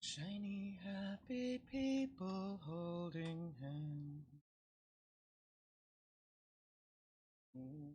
Shiny, happy people holding hands. Oh.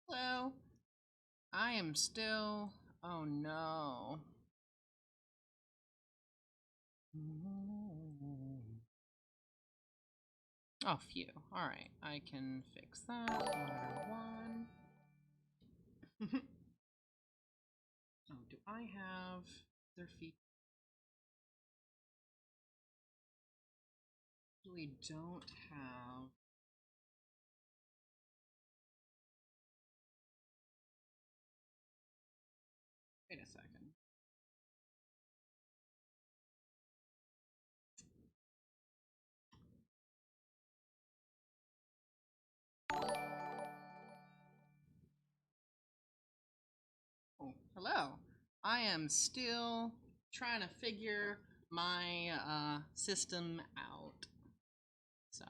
Hello. I am still. Oh no. Oh, phew. Alright, I can fix that. One. Oh, do I have their feet? We don't have. Wait a second. I am still trying to figure my system out. So,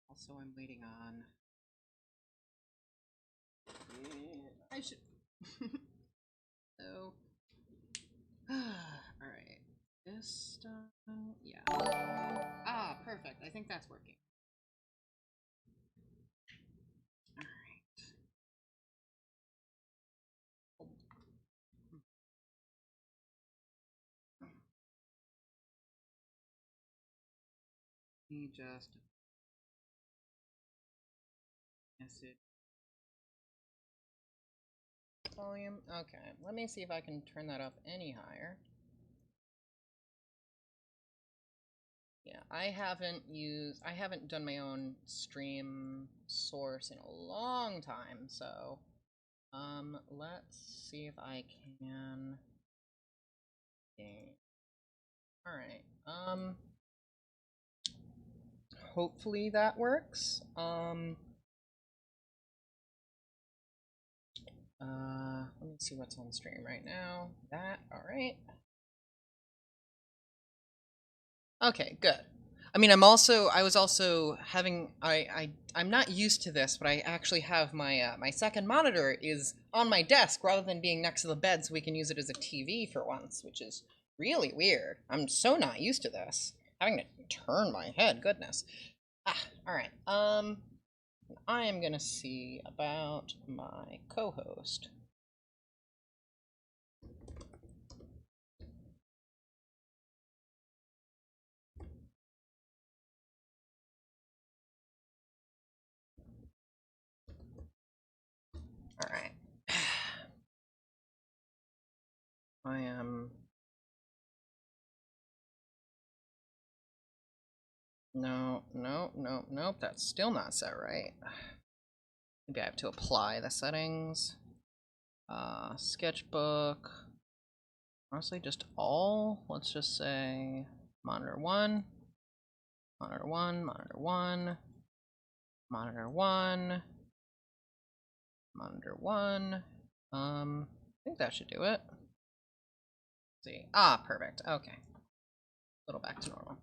also I'm waiting on. I should. So, all right. This done. Yeah. Ah, perfect. I think that's working. All right. Let me just message volume. Okay. Let me see if I can turn that up any higher. Yeah, I haven't done my own stream source in a long time, so let's see if I can. All right. Hopefully that works. Let me see what's on stream right now. All right. Okay, good. I mean, I was also having, I'm not used to this, but I actually have my, my second monitor is on my desk rather than being next to the bed so we can use it as a TV for once, which is really weird. I'm so not used to this. Having to turn my head, goodness. All right. I am gonna see about my co-host. All right. I am. No, nope. That's still not set right. Maybe I have to apply the settings. Sketchbook. Honestly, just all. Let's just say monitor 1, monitor 1, monitor 1, monitor 1, monitor 1. I think that should do it. Let's see. Ah, perfect. Okay. A little back to normal.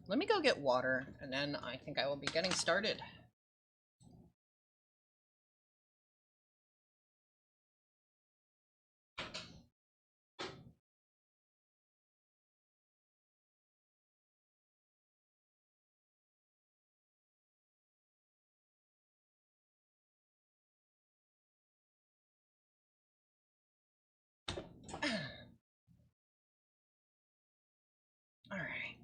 Let me go get water, and then I think I will be getting started. All right.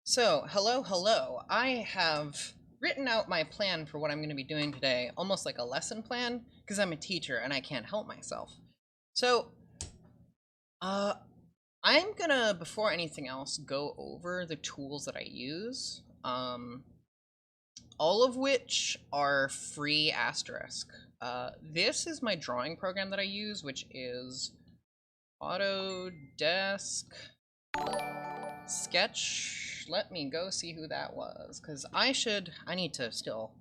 So, hello. I have written out my plan for what I'm going to be doing today, almost like a lesson plan, because I'm a teacher and I can't help myself. So, I'm gonna, before anything else, go over the tools that I use, all of which are free asterisk. This is my drawing program that I use, which is Autodesk Sketch. Let me go see who that was, because I need to still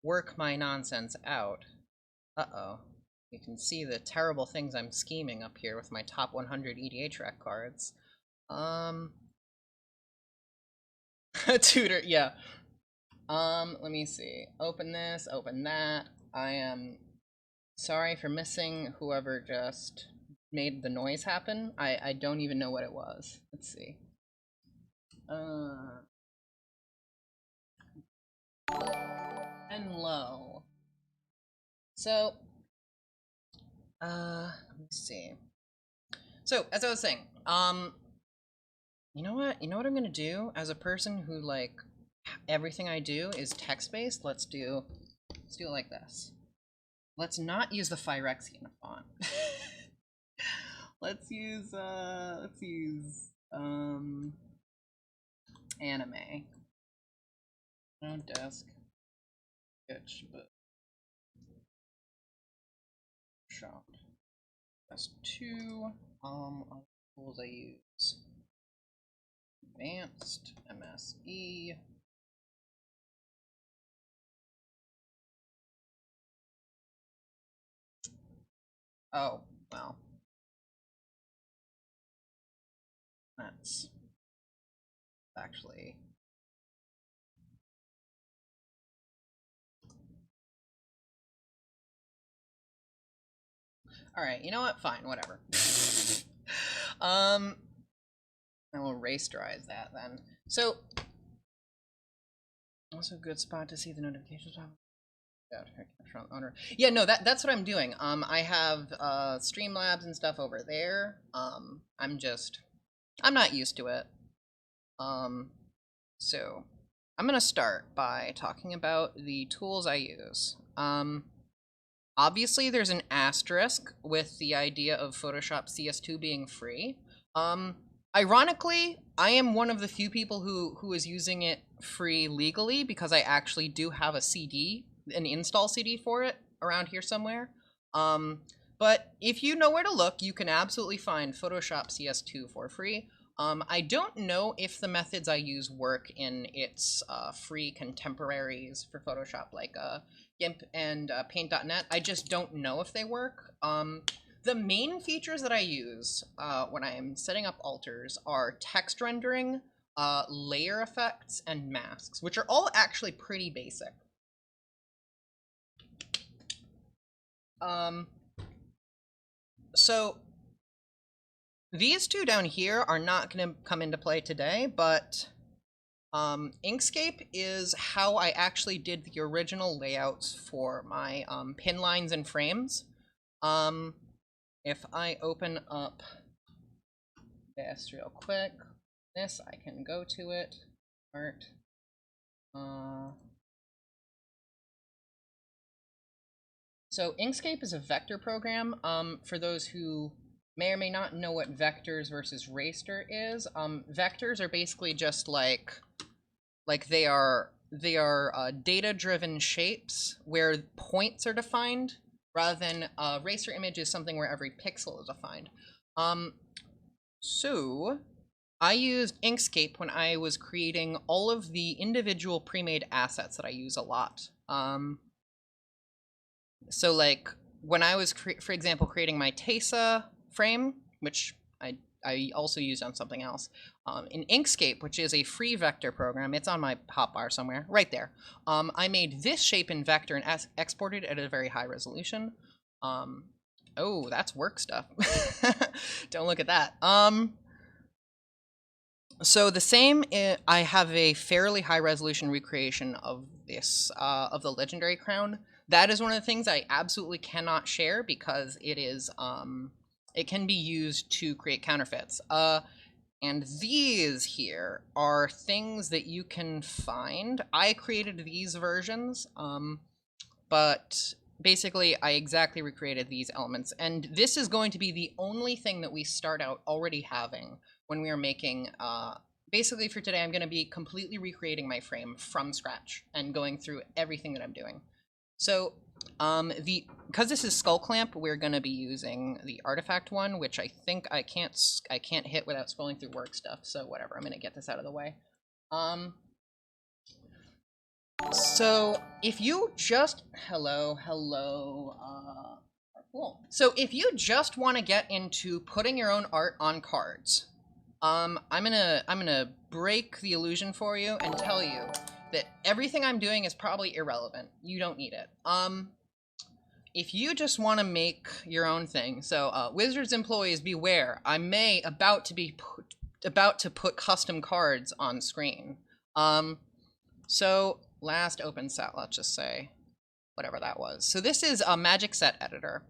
work my nonsense out. Uh-oh. You can see the terrible things I'm scheming up here with my top 100 EDH cards. Tutor, yeah. Let me see. Open this, open that. I am sorry for missing whoever just made the noise happen. I don't even know what it was. Let's see. And low. So, let me see. So, as I was saying, you know what? You know what I'm gonna do? As a person who, like, everything I do is text-based, let's do it like this. Let's not use the Phyrexian font. let's use anime. No desk. Sketchbook. Shop. That's 2. Tools I use. Advanced, MSE. Oh, well. That's actually... Alright, you know what? Fine, whatever. um, I will rasterize that then. So, also a good spot to see the notifications. Yeah, no, that's what I'm doing. I have Streamlabs and stuff over there. I'm not used to it. So I'm gonna start by talking about the tools I use. Obviously there's an asterisk with the idea of Photoshop CS2 being free. Ironically, I am one of the few people who is using it free legally because I actually do have a CD, an install CD for it around here somewhere. But if you know where to look, you can absolutely find Photoshop CS2 for free. I don't know if the methods I use work in its free contemporaries for Photoshop, like GIMP and Paint.net. I just don't know if they work. The main features that I use when I'm setting up alters are text rendering, layer effects, and masks, which are all actually pretty basic. So these two down here are not going to come into play today, but Inkscape is how I actually did the original layouts for my pin lines and frames. If I open up this real quick, I can go to it. Art. So Inkscape is a vector program. For those who may or may not know what vectors versus raster is, vectors are basically just like they are data-driven shapes where points are defined, rather than a raster image is something where every pixel is defined. So I used Inkscape when I was creating all of the individual pre-made assets that I use a lot. So like when I was, for example, creating my Tesa frame, which I also used on something else, in Inkscape, which is a free vector program, it's on my hotbar somewhere, right there. I made this shape in vector and exported it at a very high resolution. Oh, that's work stuff. Don't look at that. So the same, I have a fairly high resolution recreation of this, of the Legendary Crown. That is one of the things I absolutely cannot share because it is, it can be used to create counterfeits. And these here are things that you can find. I created these versions, but basically I exactly recreated these elements. And this is going to be the only thing that we start out already having when we are making, basically for today, I'm going to be completely recreating my frame from scratch and going through everything that I'm doing. So because this is Skull Clamp, we're going to be using the artifact one, which I think I can't hit without scrolling through work stuff. So whatever, I'm going to get this out of the way. So if you just cool. So if you just want to get into putting your own art on cards, I'm gonna break the illusion for you and tell you that everything I'm doing is probably irrelevant. You don't need it. If you just want to make your own thing, so Wizards employees beware. I may about to put custom cards on screen. So last open set, let's just say, whatever that was. So this is a Magic Set Editor.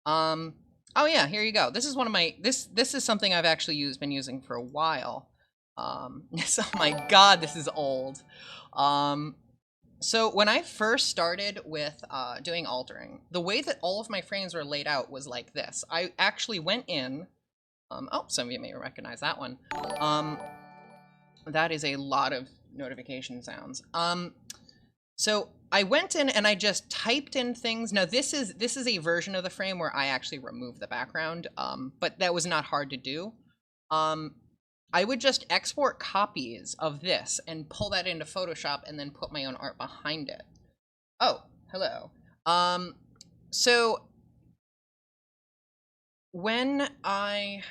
Oh yeah, here you go. This is one of my, this is something I've actually been using for a while. Oh my god, this is old. So when I first started with doing altering, the way that all of my frames were laid out was like this. I actually went in, oh, some of you may recognize that one. That is a lot of notification sounds. So I went in and I just typed in things. Now this is a version of the frame where I actually removed the background, but that was not hard to do. I would just export copies of this and pull that into Photoshop and then put my own art behind it. Oh, hello. So when I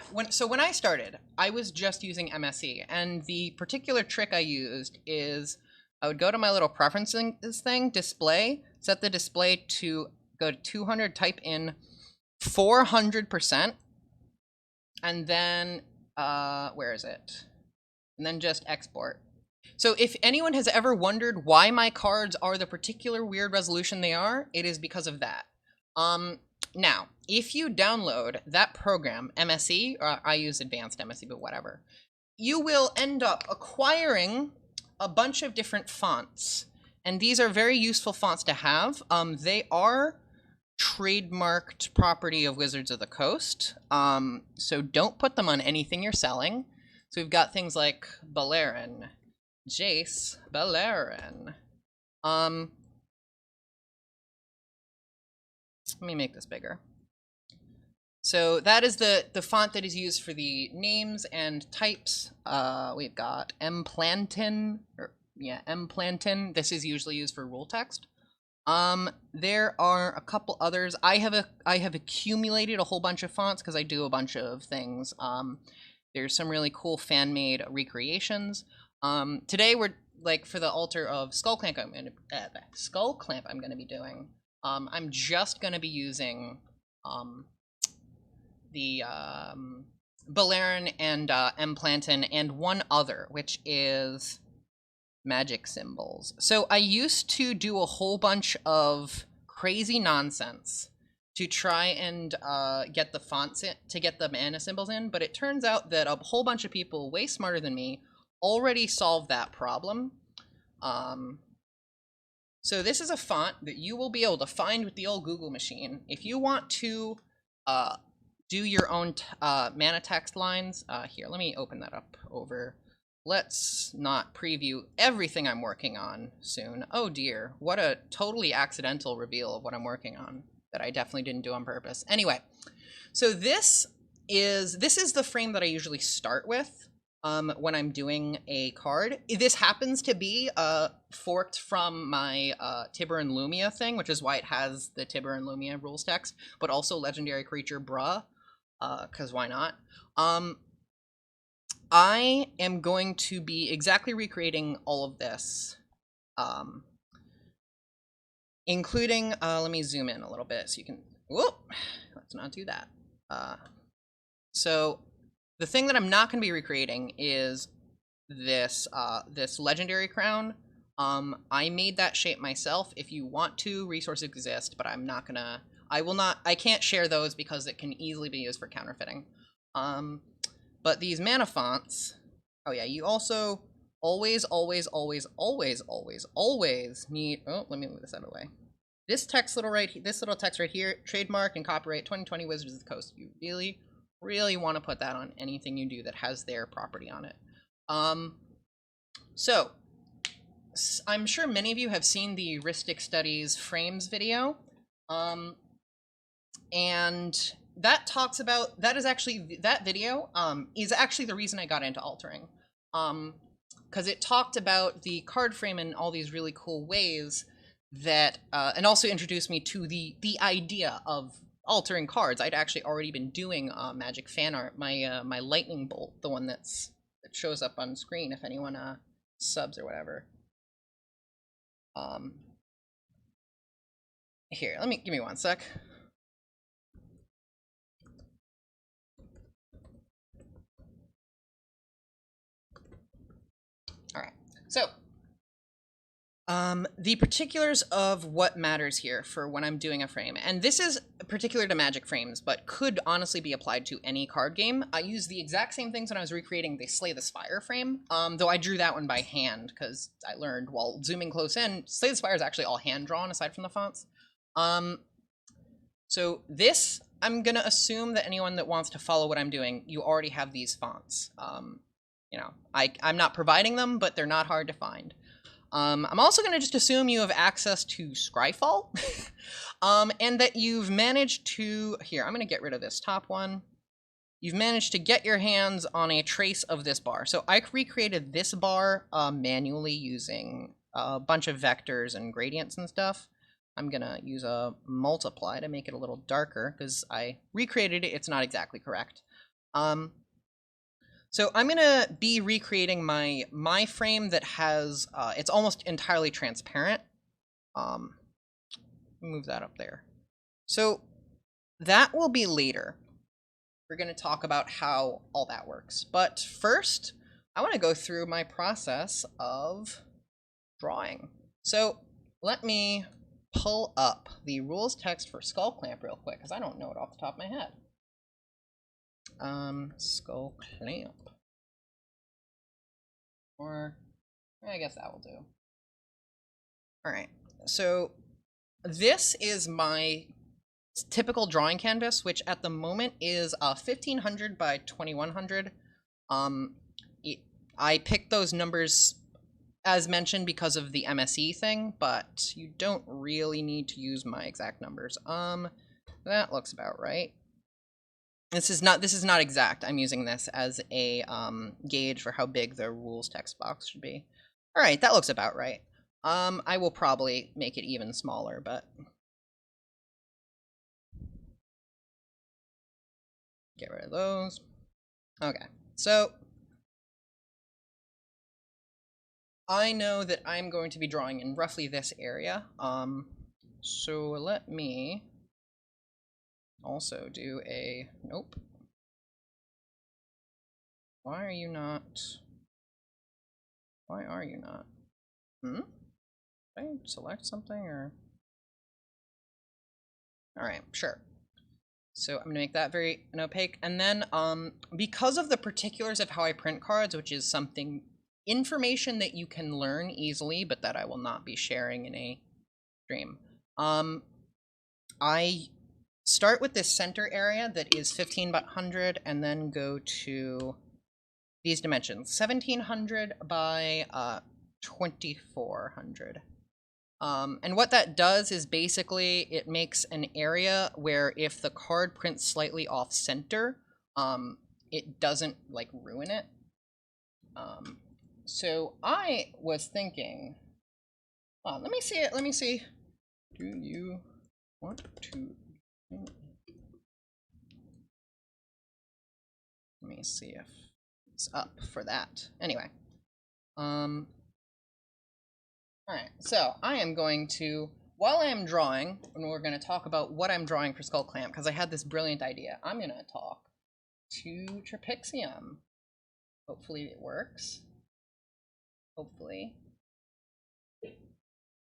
started, I was just using MSE, and the particular trick I used is I would go to my little preferences thing, display, set the display to go to 200, type in 400%, and then where is it? And then just export. So if anyone has ever wondered why my cards are the particular weird resolution they are, it is because of that. Now, if you download that program, MSE, or I use advanced MSE, but whatever, you will end up acquiring a bunch of different fonts. And these are very useful fonts to have. They are trademarked property of Wizards of the Coast. So don't put them on anything you're selling. So we've got things like Beleren, Jace, Beleren. Let me make this bigger. So that is the font that is used for the names and types. We've got Mplantin, Mplantin. This is usually used for rule text. There are a couple others. I have accumulated a whole bunch of fonts because I do a bunch of things. There's some really cool fan-made recreations. Today we're for the altar of Skullclamp. I'm gonna be doing. I'm just gonna be using the Beleren and Mplantin and one other, which is magic symbols. So I used to do a whole bunch of crazy nonsense to try and get the fonts in, to get the mana symbols in, but it turns out that a whole bunch of people way smarter than me already solved that problem. So this is a font that you will be able to find with the old Google machine. If you want to do your own mana text lines, here, let me open that up over. Let's not preview everything I'm working on soon. Oh dear, what a totally accidental reveal of what I'm working on that I definitely didn't do on purpose. Anyway, so this is the frame that I usually start with when I'm doing a card. This happens to be forked from my Tibur and Lumia thing, which is why it has the Tibur and Lumia rules text, but also legendary creature bruh, because why not? I am going to be exactly recreating all of this, including, let me zoom in a little bit so you can, whoop, let's not do that. So the thing that I'm not going to be recreating is this, this legendary crown. I made that shape myself. If you want to, resources exist, but I'm not gonna, I can't share those because it can easily be used for counterfeiting. But these mana fonts, oh yeah, you also always need, oh, let me move this out of the way. This text this little text right here, trademark and copyright 2020 Wizards of the Coast. You really want to put that on anything you do that has their property on it. So I'm sure many of you have seen the heuristic studies frames video. And that talks about, that video is actually the reason I got into altering. Because it talked about the card frame in all these really cool ways that, and also introduced me to the idea of altering cards. I'd actually already been doing magic fan art, my lightning bolt, the one that shows up on screen if anyone subs or whatever. Here, give me one sec. All right, so the particulars of what matters here for when I'm doing a frame, and this is particular to magic frames, but could honestly be applied to any card game. I used the exact same things when I was recreating the Slay the Spire frame, though I drew that one by hand because I learned while zooming close in, Slay the Spire is actually all hand drawn aside from the fonts. So this, I'm gonna assume that anyone that wants to follow what I'm doing, you already have these fonts. You know, I'm not providing them, but they're not hard to find. I'm also going to just assume you have access to Scryfall, and that you've managed to, here, I'm going to get rid of this top one. You've managed to get your hands on a trace of this bar. So I recreated this bar manually using a bunch of vectors and gradients and stuff. I'm gonna use a multiply to make it a little darker because I recreated it. It's not exactly correct. So I'm gonna be recreating my frame that has it's almost entirely transparent. Move that up there. So that will be later. We're gonna talk about how all that works. But first, I want to go through my process of drawing. So let me pull up the rules text for skull clamp real quick because I don't know it off the top of my head. Skull clamp. Or I guess that will do. All right, so this is my typical drawing canvas, which at the moment is 1500 by 2100. I picked those numbers as mentioned because of the MSE thing, but you don't really need to use my exact numbers. That looks about right. This is not exact. I'm using this as a gauge for how big the rules text box should be. All right, that looks about right. I will probably make it even smaller, but get rid of those. Okay, so I know that I'm going to be drawing in roughly this area. So let me also do a, nope. Why are you not? Did I select something or? All right, sure. So I'm gonna make that very opaque. And then because of the particulars of how I print cards, which is something, information that you can learn easily, but that I will not be sharing in a stream. I start with this center area that is 15 by 100 and then go to these dimensions, 1700 by 2400. And what that does is basically it makes an area where if the card prints slightly off center, it doesn't like ruin it. So I was thinking, let me see it. Let me see. Do you want to? Let me see if it's up for that. Anyway, all right. So I am going to, while I am drawing, and we're going to talk about what I'm drawing for Skull Clamp, because I had this brilliant idea. I'm going to talk to Trapezium. Hopefully it works. Hopefully.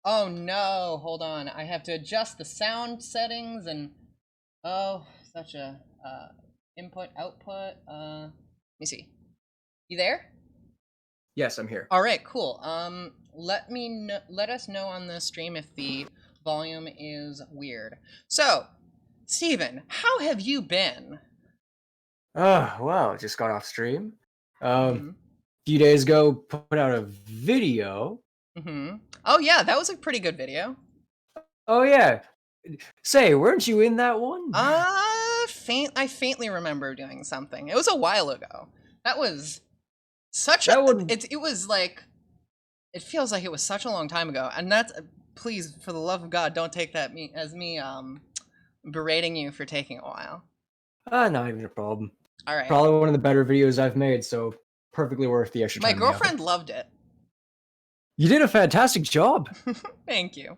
Oh no, hold on. I have to adjust the sound settings and oh, such a input output. Let me see. You there? Yes, I'm here. All right, cool. Let us know on the stream if the volume is weird. So, Steven, how have you been? Oh, well, just got off stream. A Mm-hmm. few days ago, put out a video. Mm-hmm. Oh yeah, that was a pretty good video. Oh, yeah. Say, weren't you in that one? I faintly remember doing something. It was a while ago. That was such That a one. it was like it feels like it was such a long time ago. And that's please for the love of God don't take that as me berating you for taking a while. Not even a problem. All right. Probably one of the better videos I've made, so perfectly worth the extra time. My girlfriend loved it. You did a fantastic job. Thank you.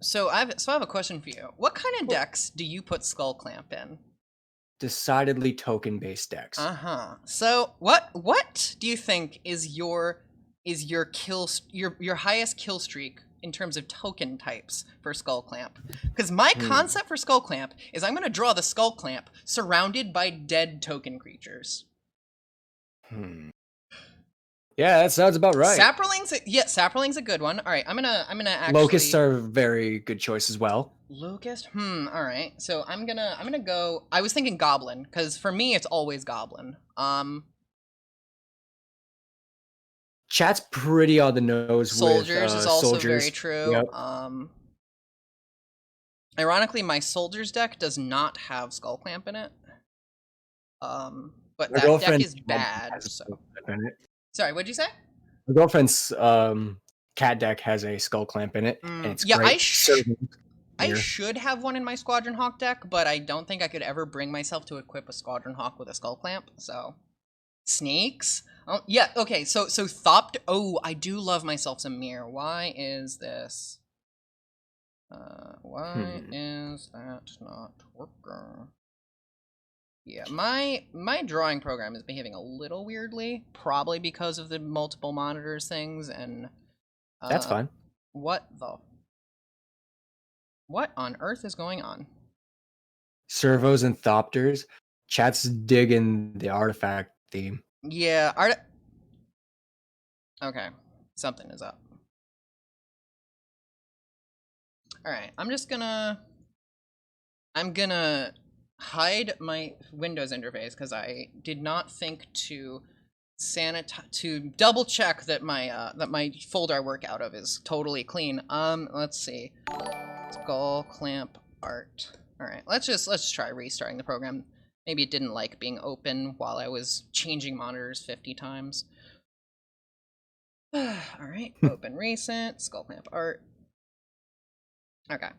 So I have a question for you. What kind of decks do you put Skull Clamp in? Decidedly token-based decks. So what do you think is your highest kill streak in terms of token types for Skull Clamp? Because my concept for Skull Clamp is I'm going to draw the Skull Clamp surrounded by dead token creatures. Yeah, that sounds about right. Saproling's a good one. All right, I'm gonna actually. Locusts are a very good choice as well. Locust? All right. So I'm gonna go. I was thinking Goblin because for me it's always Goblin. Chat's pretty on the nose. Soldiers with, is also soldiers. very true. Yep. Ironically, my soldiers deck does not have Skull Clamp in it. But My that deck is bad. So. Sorry, what'd you say? My girlfriend's cat deck has a skull clamp in it, and it's Yeah, great. I Here. should have one in my Squadron Hawk deck, but I don't think I could ever bring myself to equip a Squadron Hawk with a skull clamp. So snakes. Oh yeah. Okay. So Thopt. Oh, I do love myself some mirror. Why is this? Why is that not working? Yeah, my drawing program is behaving a little weirdly, probably because of the multiple monitors things and That's fine. what on earth is going on? Servos and Thopters. Chat's digging the artifact theme. Yeah, okay, something is up. All right, I'm gonna hide my Windows interface because I did not think to double check that my folder I work out of is totally clean. Let's see. Skull clamp art. All right, let's try restarting the program. Maybe it didn't like being open while I was changing monitors 50 times. All right, open recent, skull clamp art. Okay.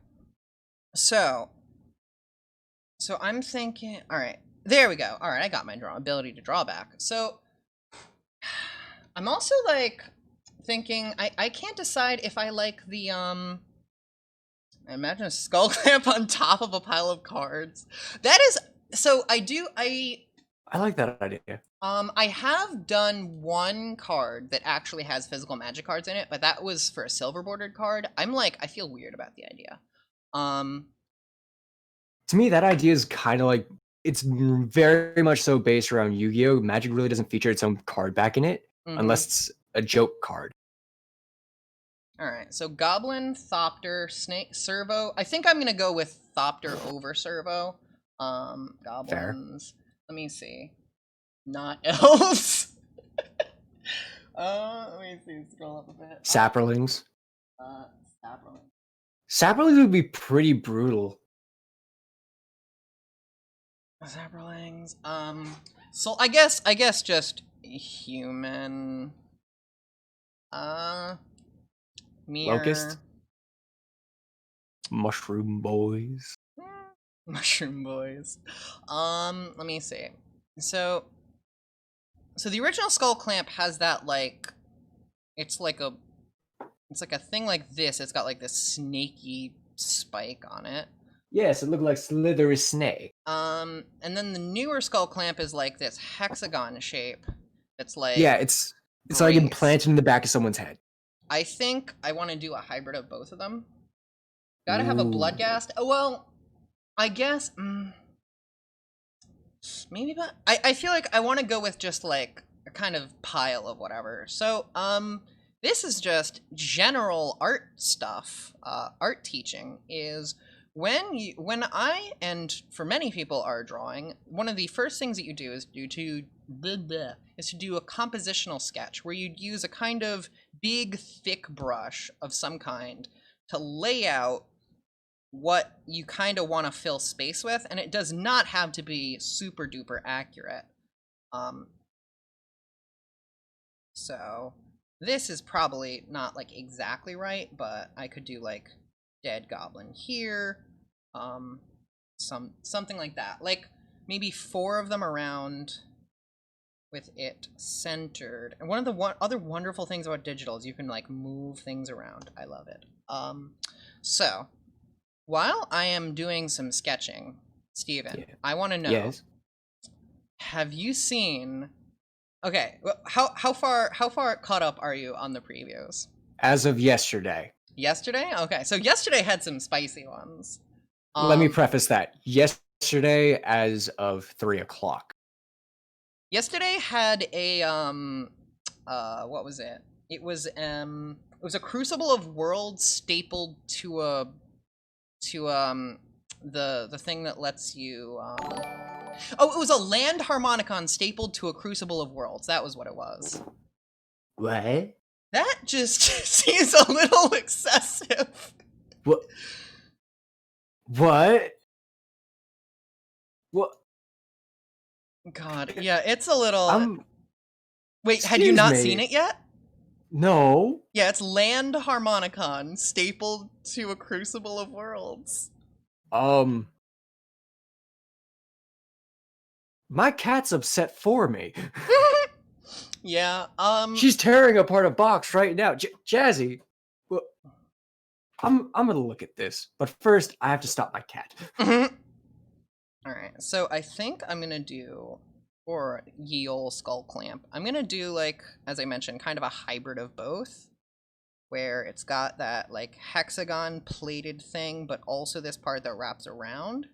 So I'm thinking, all right, there we go. All right, I got my ability to draw back. So I'm also like thinking, I can't decide if I like the imagine a skull clamp on top of a pile of cards. That is, so I like that idea. I have done one card that actually has physical magic cards in it, but that was for a silver bordered card. I'm like, I feel weird about the idea. To me, that idea is kind of like, it's very much so based around Yu-Gi-Oh! Magic really doesn't feature its own card back in it, unless it's a joke card. All right, so Goblin, Thopter, Snake, Servo. I think I'm gonna go with Thopter over Servo. Goblins. Fair. Let me see. Not elves. Let me see. Scroll up a bit. Saprolings. Saprolings. Saprolings would be pretty brutal. Saprolings. So I guess just human. Mirror. Locust. Mushroom boys. Mushroom boys. Let me see. So the original skull clamp has that like, it's like a thing like this. It's got like this snaky spike on it. Yes, it looked like slithery snake. And then the newer skull clamp is like this hexagon shape. It's like, yeah, it's like implanted in the back of someone's head. I think I want to do a hybrid of both of them. Gotta have a Bloodghast. Oh well, I guess maybe, but I feel like I want to go with just like a kind of pile of whatever. So this is just general art stuff. Art teaching is when I, and for many people are drawing, one of the first things that you do is to do a compositional sketch where you'd use a kind of big thick brush of some kind to lay out what you kind of want to fill space with, and it does not have to be super duper accurate. So this is probably not like exactly right, but I could do like dead goblin here, something like that, like maybe 4 of them around with it centered. And one of the other wonderful things about digital is you can like move things around. I love it. So while I am doing some sketching, Steven, I want to know, yes, have you seen, okay, well, how far caught up are you on the previews? As of yesterday. Yesterday? Okay, so yesterday had some spicy ones. Let me preface that. Yesterday as of 3 o'clock. Yesterday had a what was it? It was a Crucible of Worlds stapled to the thing that lets you oh, it was a land harmonicon stapled to a Crucible of Worlds. That was what it was. What? That just seems a little excessive. What? What? What? God, yeah, it's a little. Wait, had you not seen it yet? No. Yeah, it's Land Harmonicon, stapled to a Crucible of Worlds. My cat's upset for me. Yeah, She's tearing apart a box right now. Jazzy, well, I'm gonna look at this, but first I have to stop my cat. Alright, so I think I'm gonna do, for Ye Ol' Skull Clamp, I'm gonna do, like, as I mentioned, kind of a hybrid of both, where it's got that, like, hexagon plated thing, but also this part that wraps around.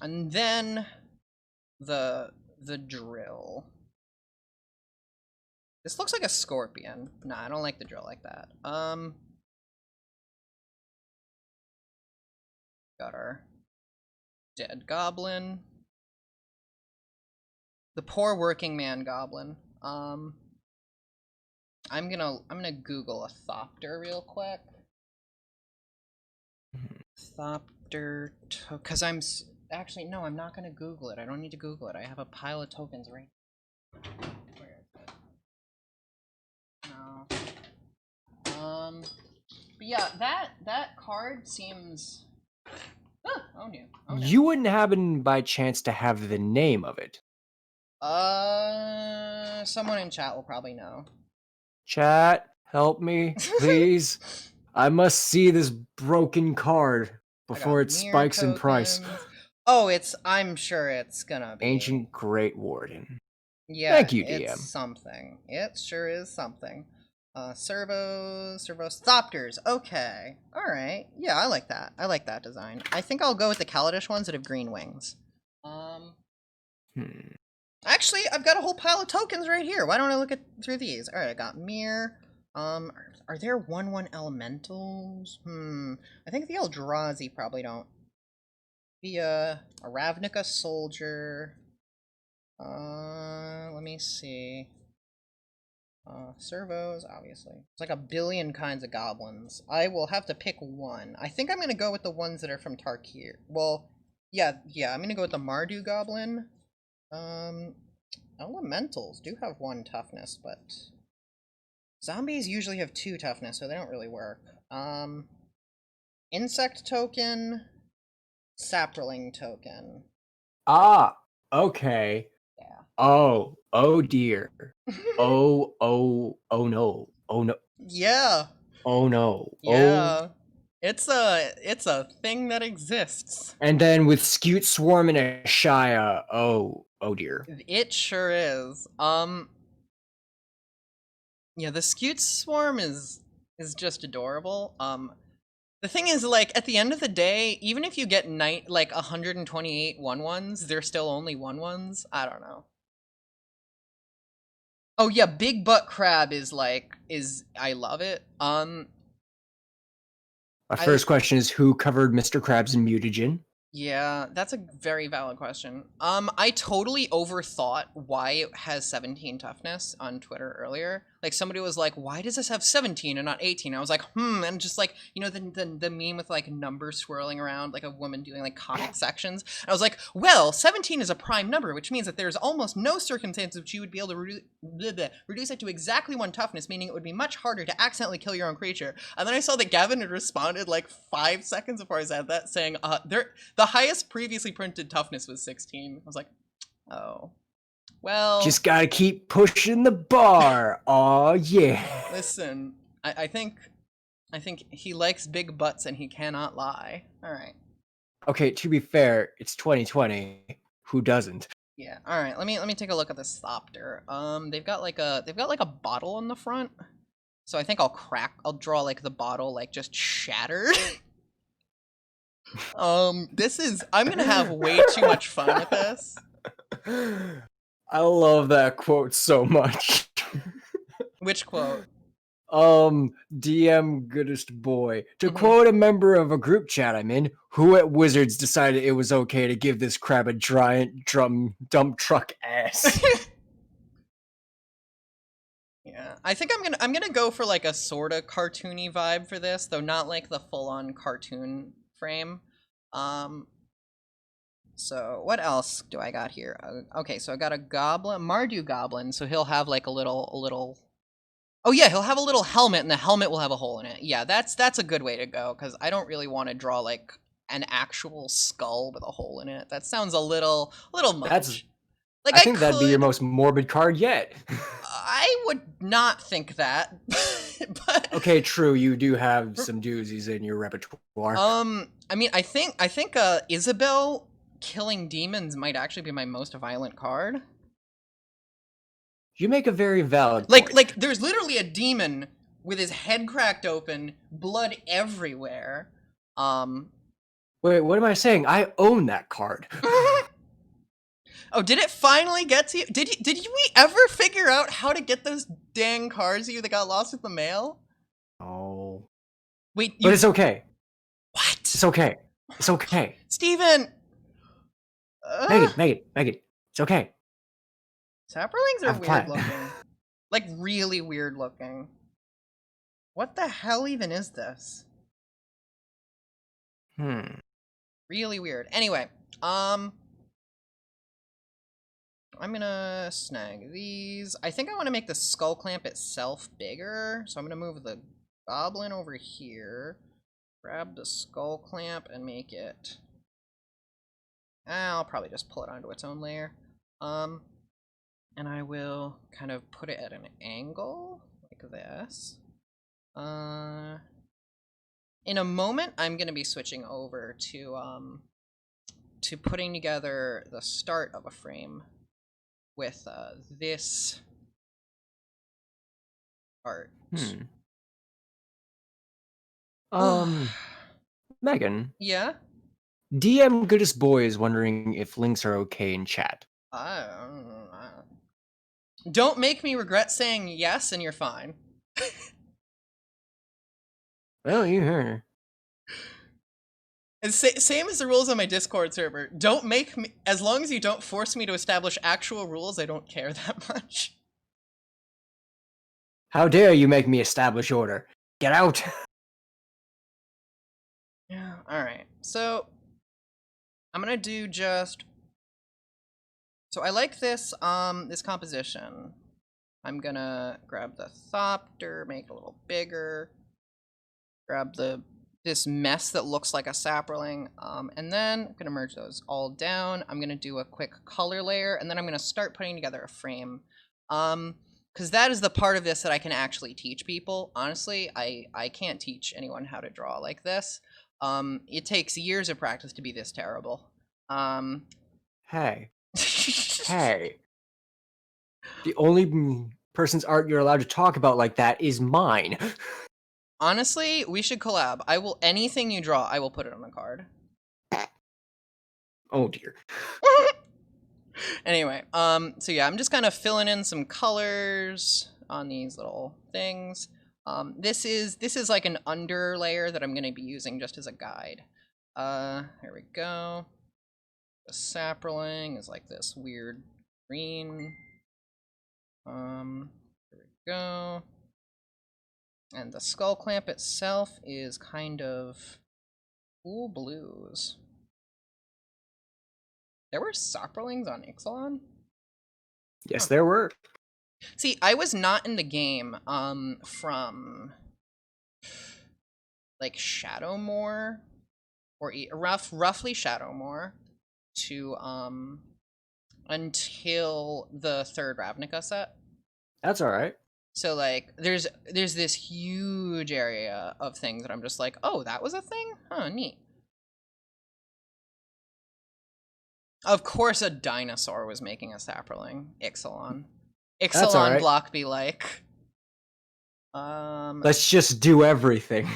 And then the drill. This looks like a scorpion. Nah, I don't like the drill like that. Got our dead goblin. The poor working man goblin. I'm gonna Google a Thopter real quick. Thopter, because actually no, I'm not gonna Google it. I don't need to Google it. I have a pile of tokens right. Where is it? No. But yeah, that card seems. Oh no. Oh no. You wouldn't happen by chance to have the name of it? Someone in chat will probably know. Chat, help me, please. I must see this broken card before it spikes in price. Oh, I'm sure it's gonna be Ancient Great Warden. Yeah, Thank you, it's DM. something. It sure is something. Servos, Thopters. Okay. Alright. Yeah, I like that. I like that design. I think I'll go with the Kaladesh ones that have green wings. Actually, I've got a whole pile of tokens right here. Why don't I look through these? Alright, I got Mir. Are there 1/1 elementals? I think the Eldrazi probably don't. Be a Ravnica soldier. Let me see. Servos, obviously. It's like a billion kinds of goblins. I will have to pick one. I think I'm gonna go with the ones that are from Tarkir. Well, yeah, I'm gonna go with the Mardu goblin. Elementals do have 1 toughness, but zombies usually have 2 toughness, so they don't really work. Insect token, Saproling token. Ah, okay. Yeah. Oh dear. Oh no. Oh no. Yeah. Oh no. Yeah. It's a thing that exists. And then with Scute Swarm and a Shia, oh dear. It sure is. Yeah, the Scute Swarm is just adorable. The thing is, like, at the end of the day, even if you get 128 1/1s, they're still only 1/1s. I don't know. Oh yeah, Big Butt Crab is I love it. My first question is, who covered Mr. Krabs in mutagen? Yeah, that's a very valid question. I totally overthought why it has 17 toughness on Twitter earlier. Like, somebody was like, why does this have 17 and not 18? I was like, and just like, you know, the meme with like numbers swirling around, like a woman doing like comic sections. And I was like, well, 17 is a prime number, which means that there's almost no circumstance which you would be able to reduce it to exactly 1 toughness, meaning it would be much harder to accidentally kill your own creature. And then I saw that Gavin had responded like 5 seconds before I said that, saying, the highest previously printed toughness was 16. I was like, oh. Well, just gotta keep pushing the bar. Oh yeah. Listen, I think he likes big butts and he cannot lie. All right. Okay, to be fair, it's 2020. Who doesn't? Yeah. All right. Let me take a look at this Thopter. They've got like a bottle on the front. So I think I'll draw like the bottle like just shattered. I'm gonna have way too much fun with this. I love that quote so much. Which quote? DM goodest boy. To quote a member of a group chat I'm in, who at Wizards decided it was okay to give this crab a giant dump truck ass. Yeah, I think I'm gonna go for like a sorta cartoony vibe for this, though not like the full-on cartoon frame. So what else do I got here? Okay, so I got a goblin, Mardu goblin. So he'll have like a little. Oh yeah, he'll have a little helmet, and the helmet will have a hole in it. Yeah, that's a good way to go because I don't really want to draw like an actual skull with a hole in it. That sounds a little That's. much. Like I I think that'd be your could, most morbid card yet. I would not think that, but Okay, true. You do have some doozies in your repertoire. I mean, I think Isabel killing demons might actually be my most violent card. You make a very valid point. Like there's literally a demon with his head cracked open, blood everywhere. Wait, what am I saying? I own that card. Oh, did it finally get to you? Did we ever figure out how to get those dang cards to you that got lost in the mail? Oh. Wait, But it's okay. what? It's okay. It's okay. Steven! Megan. It's okay. Saprolings I are have a weird plan. looking. Like, really weird looking. What the hell even is this? Really weird. Anyway, I'm gonna snag these. I think I want to make the skull clamp itself bigger, so I'm gonna move the goblin over here, grab the skull clamp, and make it... I'll probably just pull it onto its own layer. And I will kind of put it at an angle, like this. In a moment, I'm gonna be switching over to putting together the start of a frame with this art. Megan. Yeah? DM Goodest Boy is wondering if links are okay in chat. Don't make me regret saying yes and you're fine. Well, you heard her. It's same as the rules on my Discord server. Don't make me, as long as you don't force me to establish actual rules, I don't care that much. How dare you make me establish order? Get out! Yeah, alright. So, I'm gonna do just... So I like this, this composition. I'm gonna grab the Thopter, make it a little bigger. Grab this mess that looks like a sapling, and then I'm gonna merge those all down. I'm gonna do a quick color layer, and then I'm gonna start putting together a frame. Because that is the part of this that I can actually teach people. Honestly, I can't teach anyone how to draw like this. It takes years of practice to be this terrible. Hey. Hey. The only person's art you're allowed to talk about like that is mine. Honestly, we should collab. I will, anything you draw, I will put it on the card. Oh dear. Anyway, so yeah, I'm just kind of filling in some colors on these little things. This is like an under layer that I'm going to be using just as a guide. Here we go. The sapling is like this weird green. Here we go. And the skull clamp itself is kind of cool blues. There were saprolings on Ixalan? Yes, there were. See, I was not in the game from like Shadowmoor or roughly Shadowmoor to until the third Ravnica set. That's all right. So like there's this huge area of things that I'm just like, "Oh, that was a thing? Huh, neat." Of course a dinosaur was making a saproling. Ixalan. That's all Ixalan right. block be like. Let's just do everything.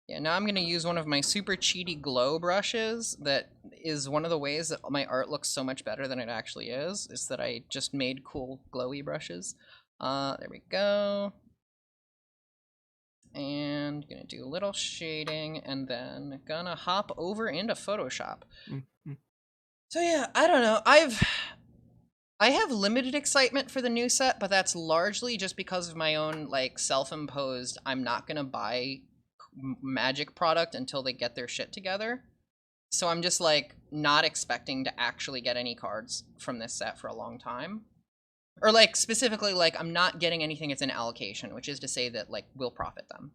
Yeah, now I'm going to use one of my super cheaty glow brushes. That is one of the ways that my art looks so much better than it actually is that I just made cool glowy brushes. There we go. And gonna do a little shading, and then gonna hop over into Photoshop. So yeah, I don't know. I have limited excitement for the new set, but that's largely just because of my own like self-imposed I'm not gonna buy Magic product until they get their shit together. So I'm just like not expecting to actually get any cards from this set for a long time. Or like specifically like I'm not getting anything that's in allocation, which is to say that like we'll profit them.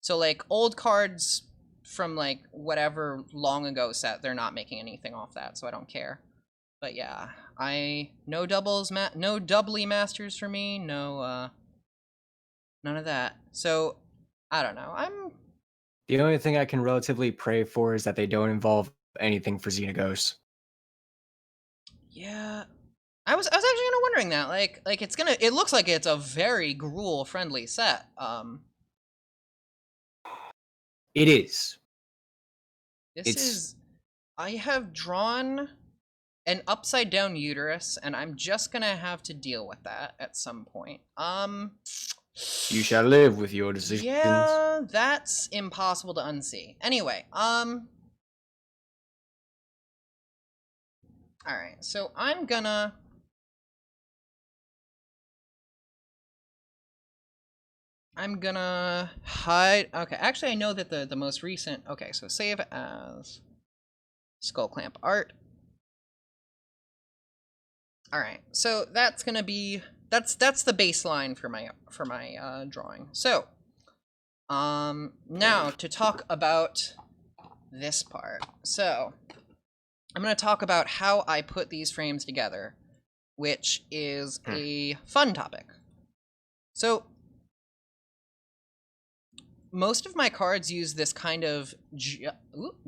So like old cards from like whatever long ago set, they're not making anything off that, so I don't care. But yeah, no doubly masters for me, none of that. So I don't know. The only thing I can relatively pray for is that they don't involve anything for Xenagos. Yeah, I was actually kind of wondering that. Like it looks like it's a very Gruul friendly set. It is. This It's is I have drawn an upside down uterus, and I'm just gonna have to deal with that at some point. you shall live with your decisions. Yeah, that's impossible to unsee. Anyway, alright, so I'm gonna hide. Okay, actually I know that the most recent, okay, so save as Skull Clamp art. Alright, so that's gonna be that's the baseline for my drawing. So now to talk about this part. So I'm going to talk about how I put these frames together, which is a fun topic. So most of my cards use this kind of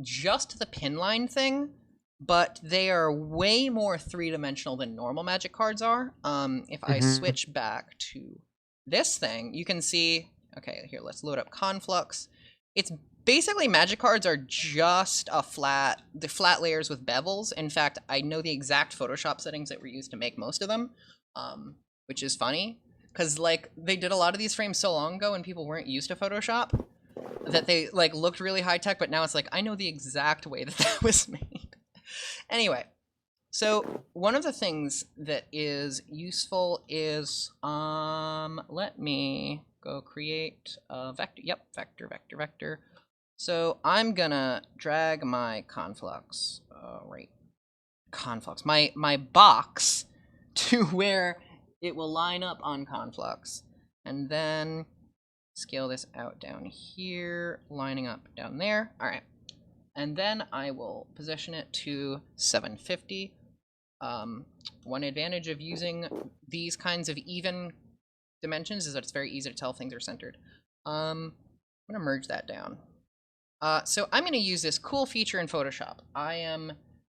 just the pin line thing, but they are way more three-dimensional than normal Magic cards are. If I switch back to this thing, you can see, okay, here, let's load up Conflux. It's basically Magic cards are just the flat layers with bevels. In fact, I know the exact Photoshop settings that were used to make most of them, which is funny. Because, like, they did a lot of these frames so long ago and people weren't used to Photoshop that they, like, looked really high-tech, but now it's like, I know the exact way that that was made. Anyway, so one of the things that is useful is, let me go create a vector. Yep, vector. So I'm gonna drag my Conflux, my box to where it will line up on Conflux, and then scale this out down here, lining up down there. All right, and then I will position it to 750. One advantage of using these kinds of even dimensions is that it's very easy to tell things are centered. I'm gonna merge that down. So I'm gonna use this cool feature in Photoshop. I am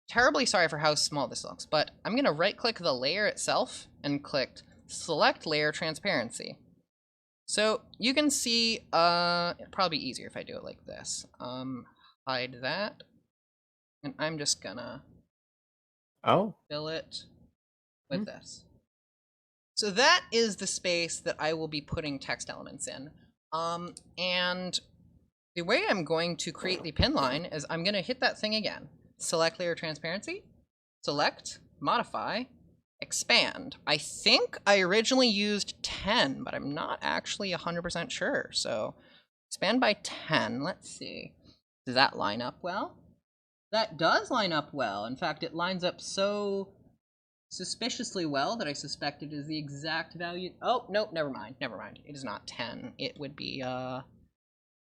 terribly sorry for how small this looks, but I'm gonna right-click the layer itself and click Select Layer Transparency. So you can see, it'd probably be easier if I do it like this. Hide that, and I'm just gonna fill it with this. So that is the space that I will be putting text elements in. And the way I'm going to create the pin line is I'm gonna hit that thing again. Select Layer Transparency, select, modify, expand. I think I originally used 10, but I'm not actually 100% sure. So expand by 10, let's see. Does that line up well? That does line up well. In fact, it lines up so suspiciously well that I suspect it is the exact value. Oh, nope, never mind. It is not 10. It would be,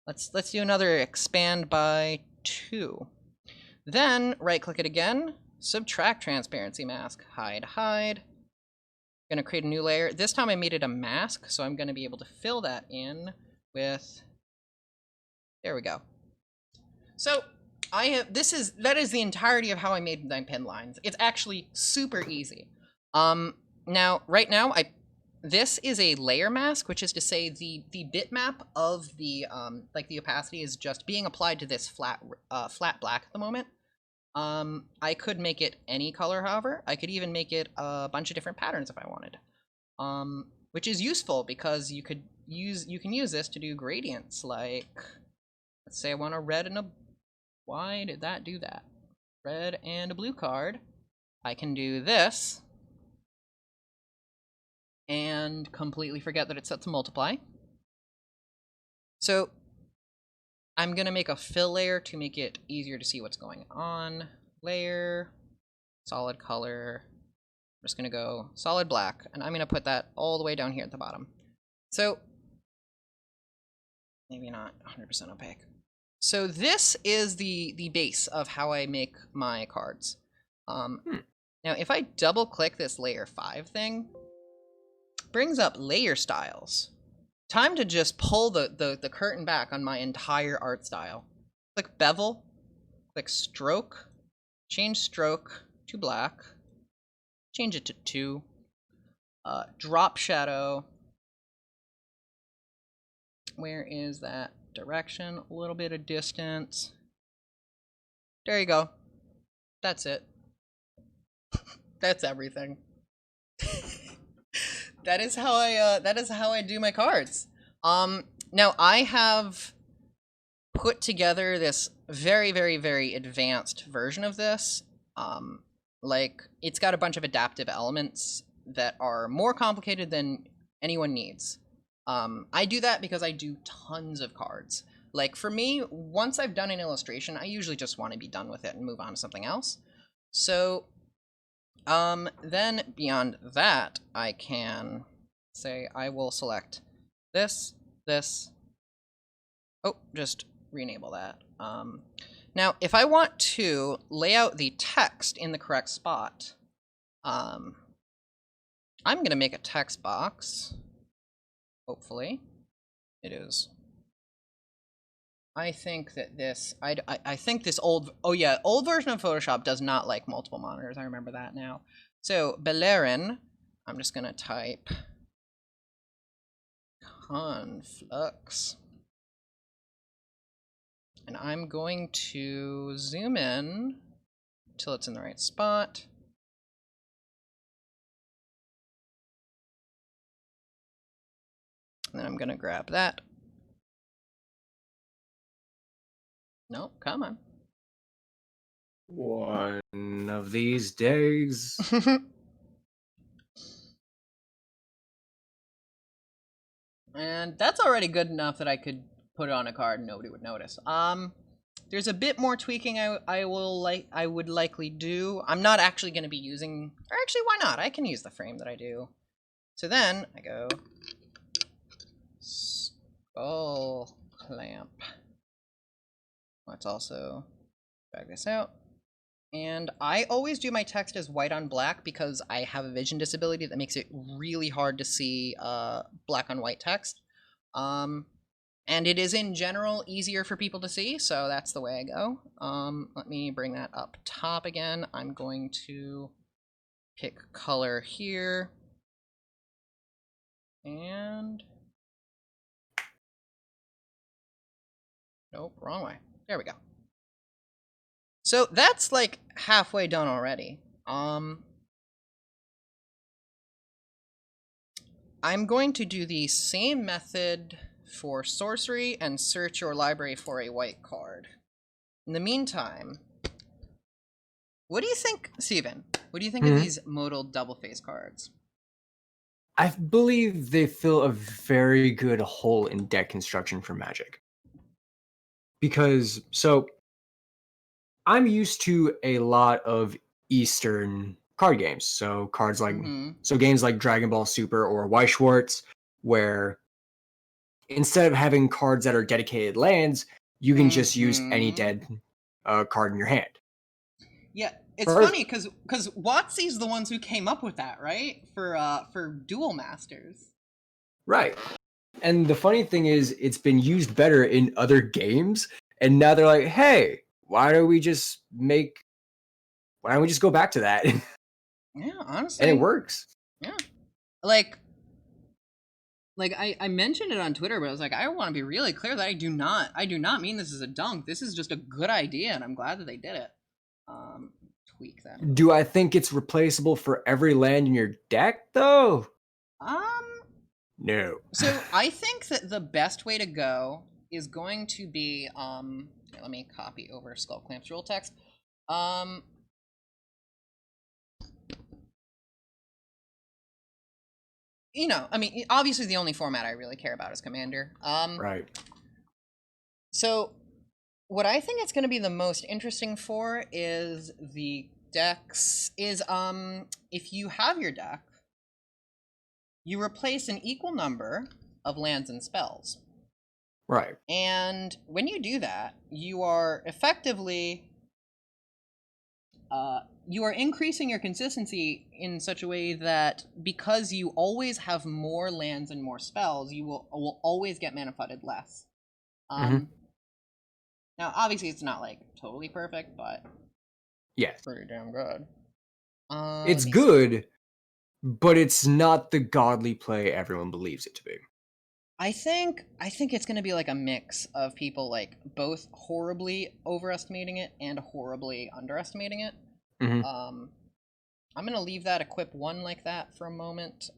let's do another expand by 2. Then right-click it again, subtract transparency mask, hide. Gonna create a new layer. This time I made it a mask, so I'm gonna be able to fill that in with, there we go. So that is the entirety of how I made my pin lines. It's actually super easy. Now, right now, this is a layer mask, which is to say the bitmap of the like the opacity is just being applied to this flat black at the moment. I could make it any color, however. I could even make it a bunch of different patterns if I wanted. Which is useful because you can use this to do gradients, like, let's say I want a red and a, why did that do that? Red and a blue card. I can do this and completely forget that it's set to multiply. So I'm gonna make a fill layer to make it easier to see what's going on. Layer, solid color. I'm just gonna go solid black, and I'm gonna put that all the way down here at the bottom. So, maybe not 100% opaque. So this is the base of how I make my cards. Now, if I double click this layer 5 thing, brings up layer styles. Time to just pull the curtain back on my entire art style. Click bevel, click stroke, change stroke to black, change it to 2, drop shadow. Where is that direction? A little bit of distance. There you go. That's it. That's everything. That is how I do my cards. Now I have put together this very, very, very advanced version of this. Like, it's got a bunch of adaptive elements that are more complicated than anyone needs. I do that because I do tons of cards. Like, for me, once I've done an illustration, I usually just want to be done with it and move on to something else. So, then beyond that, I can say I will select this, this. Oh, just re-enable that. Now, if I want to lay out the text in the correct spot, I'm going to make a text box. Hopefully, it is. I think that this, I think this old version of Photoshop does not like multiple monitors. I remember that now. So, Beleren, I'm just going to type conflux. And I'm going to zoom in until it's in the right spot. And then I'm going to grab that. No, come on. One of these days. And that's already good enough that I could put it on a card and nobody would notice. There's a bit more tweaking I would likely do. I'm not actually going to be using, or actually, why not? I can use the frame that I do. So then I go skull clamp. Let's also drag this out. And I always do my text as white on black because I have a vision disability that makes it really hard to see black on white text. And it is in general easier for people to see, so that's the way I go. Let me bring that up top again. I'm going to pick color here. And nope, wrong way. There we go. So that's like halfway done already. I'm going to do the same method for sorcery and search your library for a white card. In the meantime, what do you think, Steven? What do you think of these modal double face cards? I believe they fill a very good hole in deck construction for Magic. Because, so, I'm used to a lot of Eastern card games. So cards like, games like Dragon Ball Super or Weiss Schwarz, where instead of having cards that are dedicated lands, you can just use any dead card in your hand. Yeah, it's funny because WotC's the ones who came up with that, right? For Duel Masters. Right. And the funny thing is, it's been used better in other games, and now they're like, hey, why don't we just go back to that? Yeah, honestly. And it works. Yeah. Like I mentioned it on Twitter, but I was like, I want to be really clear that I do not mean this is a dunk. This is just a good idea, and I'm glad that they did it. Tweak that. Do I think it's replaceable for every land in your deck, though? No. So I think that the best way to go is going to be here, let me copy over Skull Clamp's rule text. You know, I mean, obviously the only format I really care about is Commander. Right. So What I think it's going to be the most interesting for is the decks. If you have your deck, you replace an equal number of lands and spells. Right. And when you do that, you are effectively you are increasing your consistency in such a way that because you always have more lands and more spells, you will always get mana flooded less. Hmm. Now, obviously, it's not like totally perfect, but Yes. pretty damn good. Let It's me see. good, but it's not the godly play everyone believes it to be. I think it's gonna be like a mix of people like both horribly overestimating it and horribly underestimating it. Hmm. Um, I'm gonna leave that equip one like that for a moment.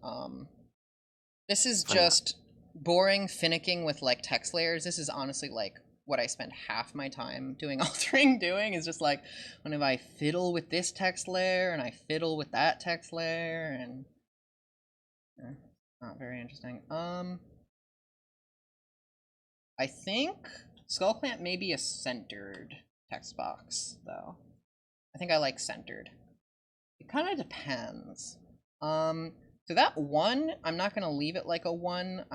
This is Fair enough. just boring finicking with like text layers. This is honestly like what I spend half my time doing altering doing is just like whenever I fiddle with this text layer and I fiddle with that text layer and not very interesting. I think Skull Clamp may be a centered text box though. I think I like centered. It kind of depends. So that one, I'm not gonna leave it like a one.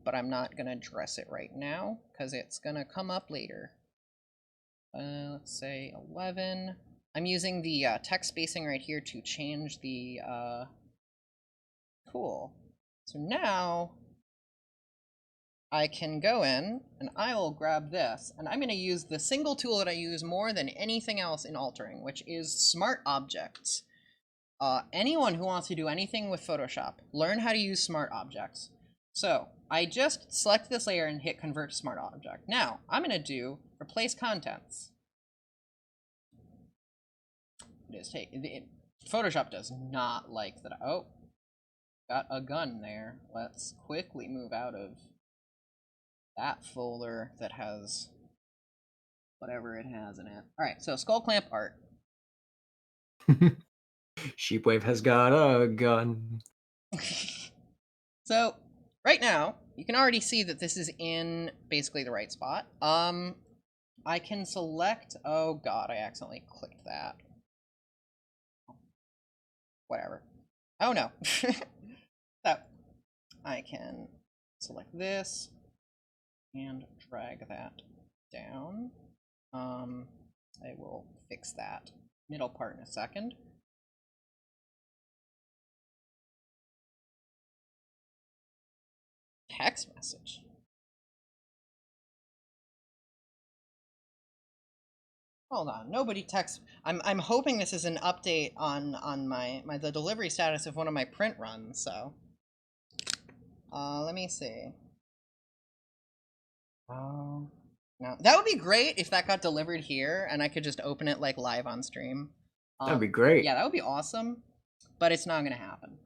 But I'm not gonna address it right now because it's gonna come up later. Let's say 11. I'm using the text spacing right here to change the. Cool. So now I can go in and I will grab this, and I'm gonna use the single tool that I use more than anything else in altering, which is Smart Objects. Anyone who wants to do anything with Photoshop, learn how to use smart objects. So I just select this layer and hit convert to smart object. Now I'm going to do replace contents. Photoshop does not like that. Oh, got a gun there. Let's quickly move out of that folder that has whatever it has in it. All right, so Skull Clamp art. Sheepwave has got a gun. So right now, you can already see that this is in basically the right spot. I can select, oh god, I accidentally clicked that. Whatever. Oh no. So I can select this and drag that down. I will fix that middle part in a second. Text message. Hold on, nobody text. I'm hoping this is an update on the delivery status of one of my print runs. So, let me see. No, that would be great if that got delivered here and I could just open it like live on stream. That'd be great. Yeah, that would be awesome, but it's not gonna happen.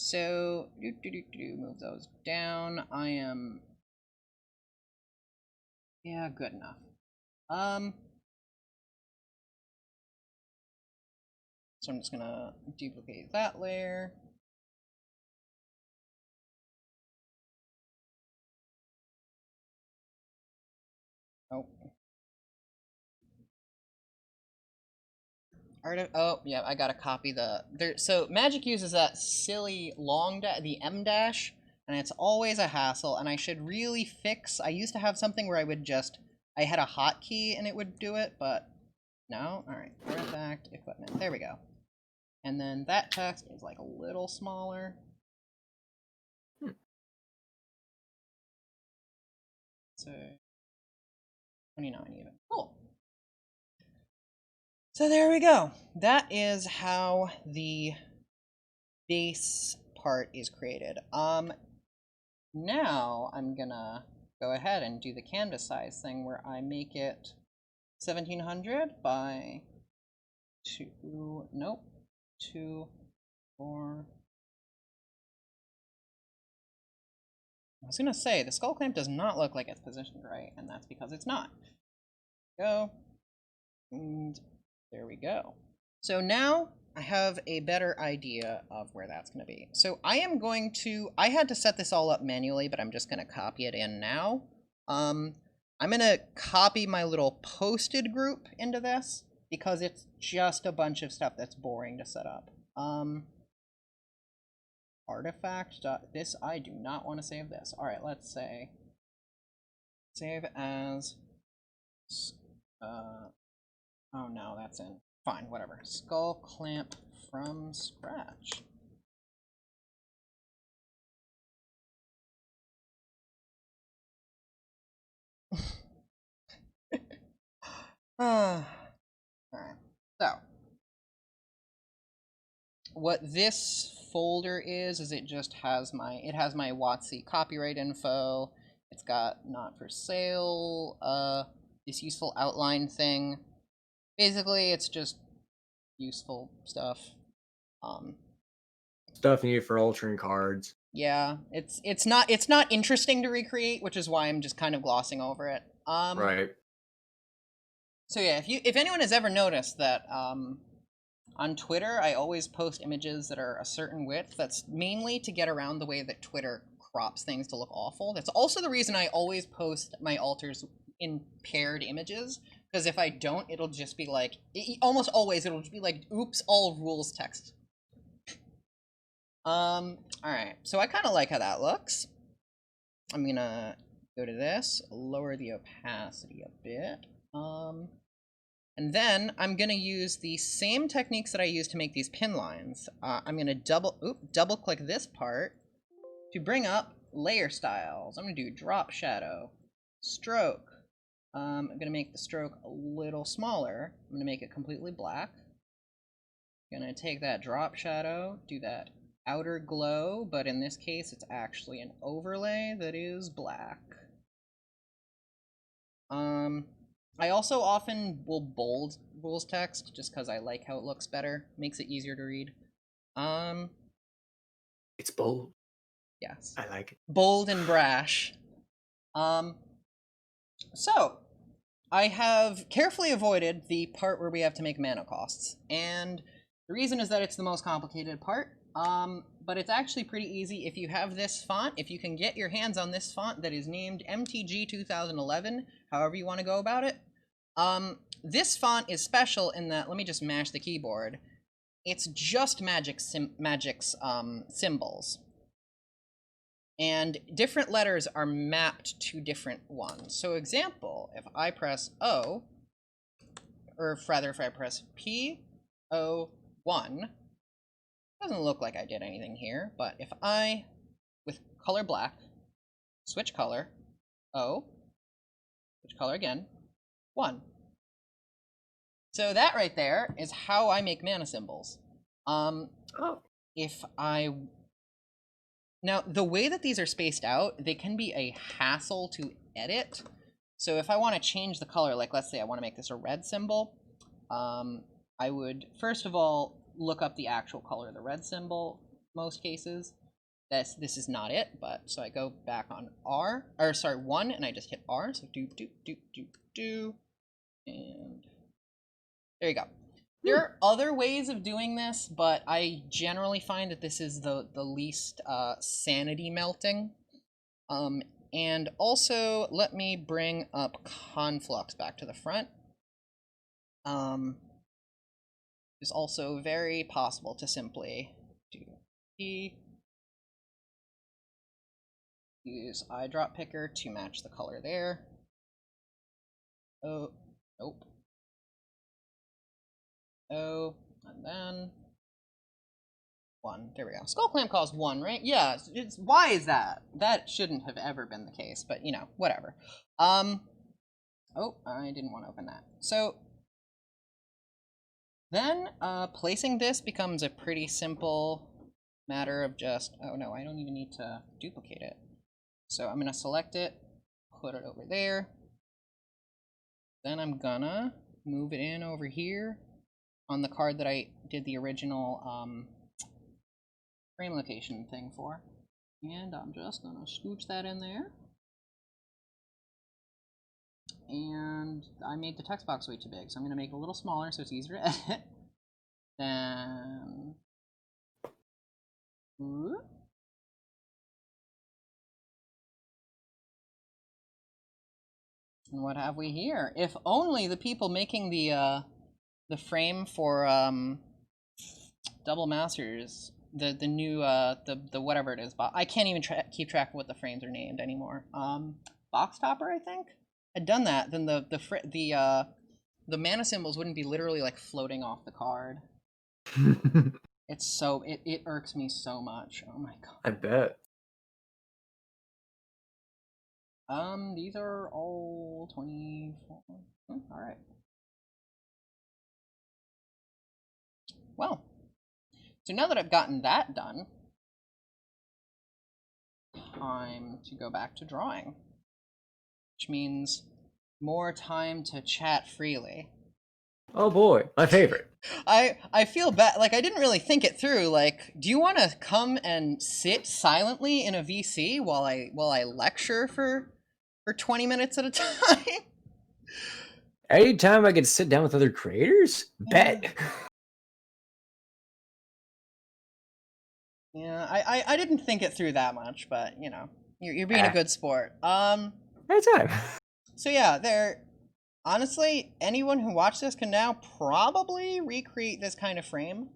So, move those down. I am, yeah, good enough. So I'm just gonna duplicate that layer. Oh. Oh, yeah, I gotta copy so Magic uses that silly long the M dash, and it's always a hassle, and I should really fix, I used to have something where I had a hotkey and it would do it, but no. Alright, artifact, equipment, there we go. And then that text is like a little smaller. So 29 even. Cool. So there we go. That is how the base part is created. Now I'm gonna go ahead and do the canvas size thing where I make it 1700 by 2, nope, 2, 4. I was gonna say, the skull clamp does not look like it's positioned right, and that's because it's not. Go, and there we go. So now I have a better idea of where that's going to be. So I had to set this all up manually, but I'm just going to copy it in now. I'm gonna copy my little posted group into this because it's just a bunch of stuff that's boring to set up. Artifact. This, I do not want to save this. All right, let's say save as. Oh no, that's in. Fine, whatever. Skull clamp from scratch. Alright. So, what this folder is it just has my, WotC copyright info. It's got not for sale, this useful outline thing. Basically, it's just useful stuff. Stuff needed for altering cards. Yeah, it's not interesting to recreate, which is why I'm just kind of glossing over it. Right. So yeah, if anyone has ever noticed that on Twitter I always post images that are a certain width, that's mainly to get around the way that Twitter crops things to look awful. That's also the reason I always post my alters in paired images, because if I don't, it'll just be like, almost always it'll just be like, oops, all rules text. Alright, so I kind of like how that looks. I'm gonna go to this, lower the opacity a bit. And then I'm gonna use the same techniques that I used to make these pin lines. I'm gonna double click this part to bring up layer styles. I'm gonna do drop shadow, stroke. I'm gonna make the stroke a little smaller. I'm gonna make it completely black. I'm gonna take that drop shadow, do that outer glow, but in this case it's actually an overlay that is black. I also often will bold rules text just because I like how it looks better. Makes it easier to read. It's bold. Yes. I like it. Bold and brash. So I have carefully avoided the part where we have to make mana costs, and the reason is that it's the most complicated part. But it's actually pretty easy if you have this font. If you can get your hands on this font that is named MTG 2011, however you want to go about it. This font is special in that, let me just mash the keyboard. It's just Magic's symbols. And different letters are mapped to different ones. So example, if I press O, or rather if I press P-O-1, doesn't look like I did anything here, but if I, with color black, switch color, O, switch color again, 1. So that right there is how I make mana symbols. If I... Now, the way that these are spaced out, they can be a hassle to edit. So if I want to change the color, like let's say I want to make this a red symbol, I would, first of all, look up the actual color of the red symbol, most cases. This is not it, but so I go back on 1, and I just hit R, so do, and there you go. There are other ways of doing this, but I generally find that this is the least sanity melting. And also, let me bring up Conflux back to the front. It's also very possible to simply do P, use eyedrop picker to match the color there. Oh, nope. Oh, and then 1. There we go. Skull clamp costs 1, right? Yeah. Why is that? That shouldn't have ever been the case, but you know, whatever. Oh, I didn't want to open that. So then placing this becomes a pretty simple matter of just, oh no, I don't even need to duplicate it. So I'm gonna select it, put it over there. Then I'm gonna move it in over here on the card that I did the original frame location thing for. And I'm just gonna scooch that in there. And I made the text box way too big, so I'm gonna make it a little smaller so it's easier to edit. Then And what have we here? If only the people making the frame for Double Masters, the new the whatever it is, but I can't even keep track of what the frames are named anymore. Box Topper, I think, had done that. Then the mana symbols wouldn't be literally like floating off the card. It's so it irks me so much. Oh my god. I bet. These are all 24. All right. Well, so now that I've gotten that done, time to go back to drawing, which means more time to chat freely. Oh boy, my favorite. I feel bad. Like I didn't really think it through. Like, do you want to come and sit silently in a VC while I lecture for 20 minutes at a time? Anytime I get to sit down with other creators, bet. Yeah, I didn't think it through that much, but you know, you're being a good sport. Anytime. So yeah, there. Honestly, anyone who watched this can now probably recreate this kind of frame.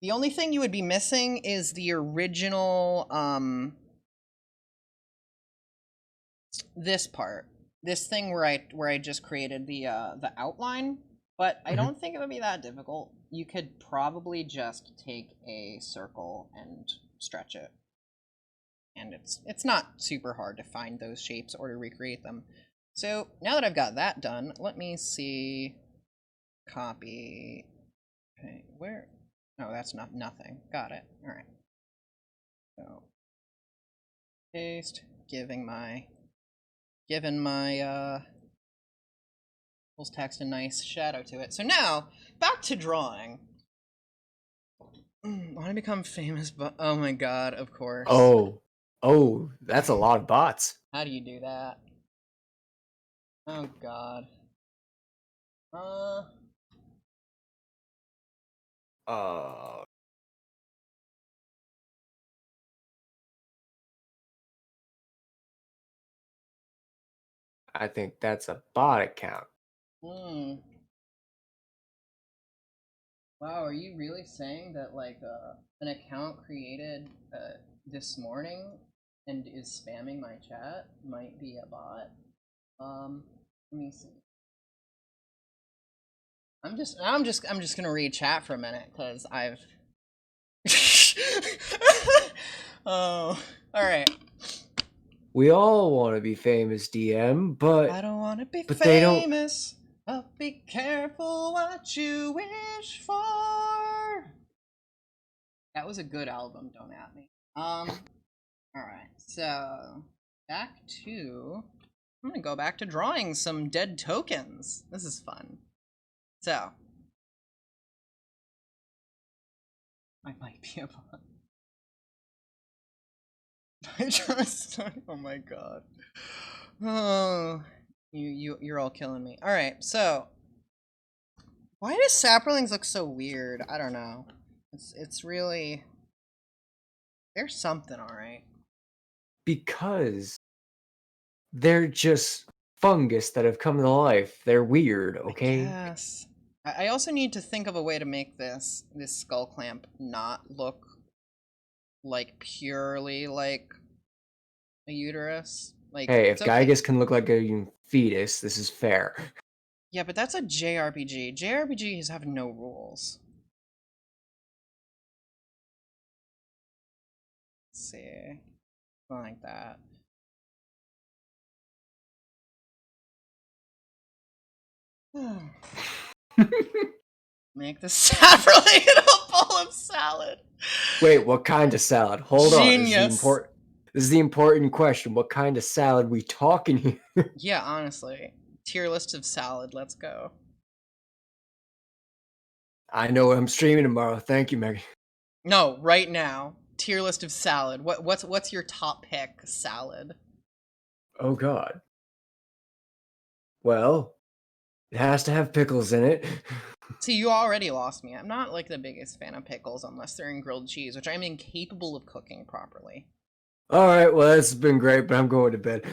The only thing you would be missing is the original this part, this thing where I just created the outline, but I don't think it would be that difficult. You could probably just take a circle and stretch it, and it's not super hard to find those shapes or to recreate them. So now that I've got that done, let me see. Copy. Okay, where? No, that's not nothing. Got it. All right. So paste, giving my full text a nice shadow to it. So now back to drawing. Want to become famous, but oh my god, of course. Oh, that's a lot of bots. How do you do that? Oh god. Uh, I think that's a bot account. Hmm. Wow, are you really saying that like an account created this morning and is spamming my chat might be a bot? Let me see. I'm just gonna read chat for a minute because I've. Oh, all right. We all want to be famous, DM, I don't want to be they don't. famous. But be careful what you wish for. That was a good album. Don't at me. All right. So back to. I'm gonna go back to drawing some dead tokens. This is fun. So I might be a bot. I trust. Oh my god. Oh, you're all killing me. All right, so why does saplings look so weird? I don't know. It's really there's something, all right. Because they're just fungus that have come to life. They're weird, I okay? guess. I also need to think of a way to make this skull clamp not look like purely like a uterus. Like Hey, it's if okay. Gygus can look like a fetus, this is fair. Yeah, but that's a JRPG. JRPGs have no rules. Let's see. Something like that. Make the saffroline a bowl of salad. Wait, what kind of salad? Hold on. Genius. This is the important question. What kind of salad we talking here? Yeah, honestly. Tier list of salad. Let's go. I know what I'm streaming tomorrow. Thank you, Maggie. No, right now. Tier list of salad. What's your top pick salad? Oh God. Well, it has to have pickles in it. See, you already lost me. I'm not like the biggest fan of pickles unless they're in grilled cheese, which I'm incapable of cooking properly. All right, well, it's been great, but I'm going to bed.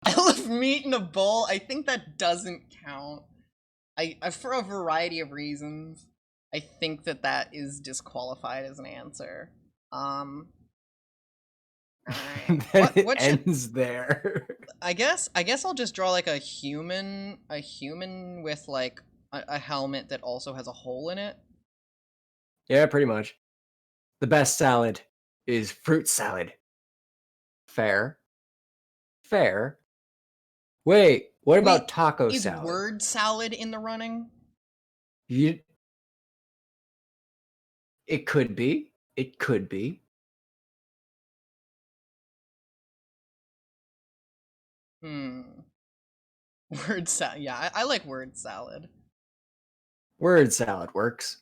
I love meat in a bowl. I think that doesn't count. I for a variety of reasons, I think that that is disqualified as an answer. All right. Then it What should ends there. I guess I'll just draw like a human with like a helmet that also has a hole in it. Yeah, pretty much. The best salad is fruit salad. Fair. Fair. Wait, what about Wait, taco is salad? word salad in the running? You, it could be. It could be. Hmm. Word salad. Yeah, I like word salad. Word salad works.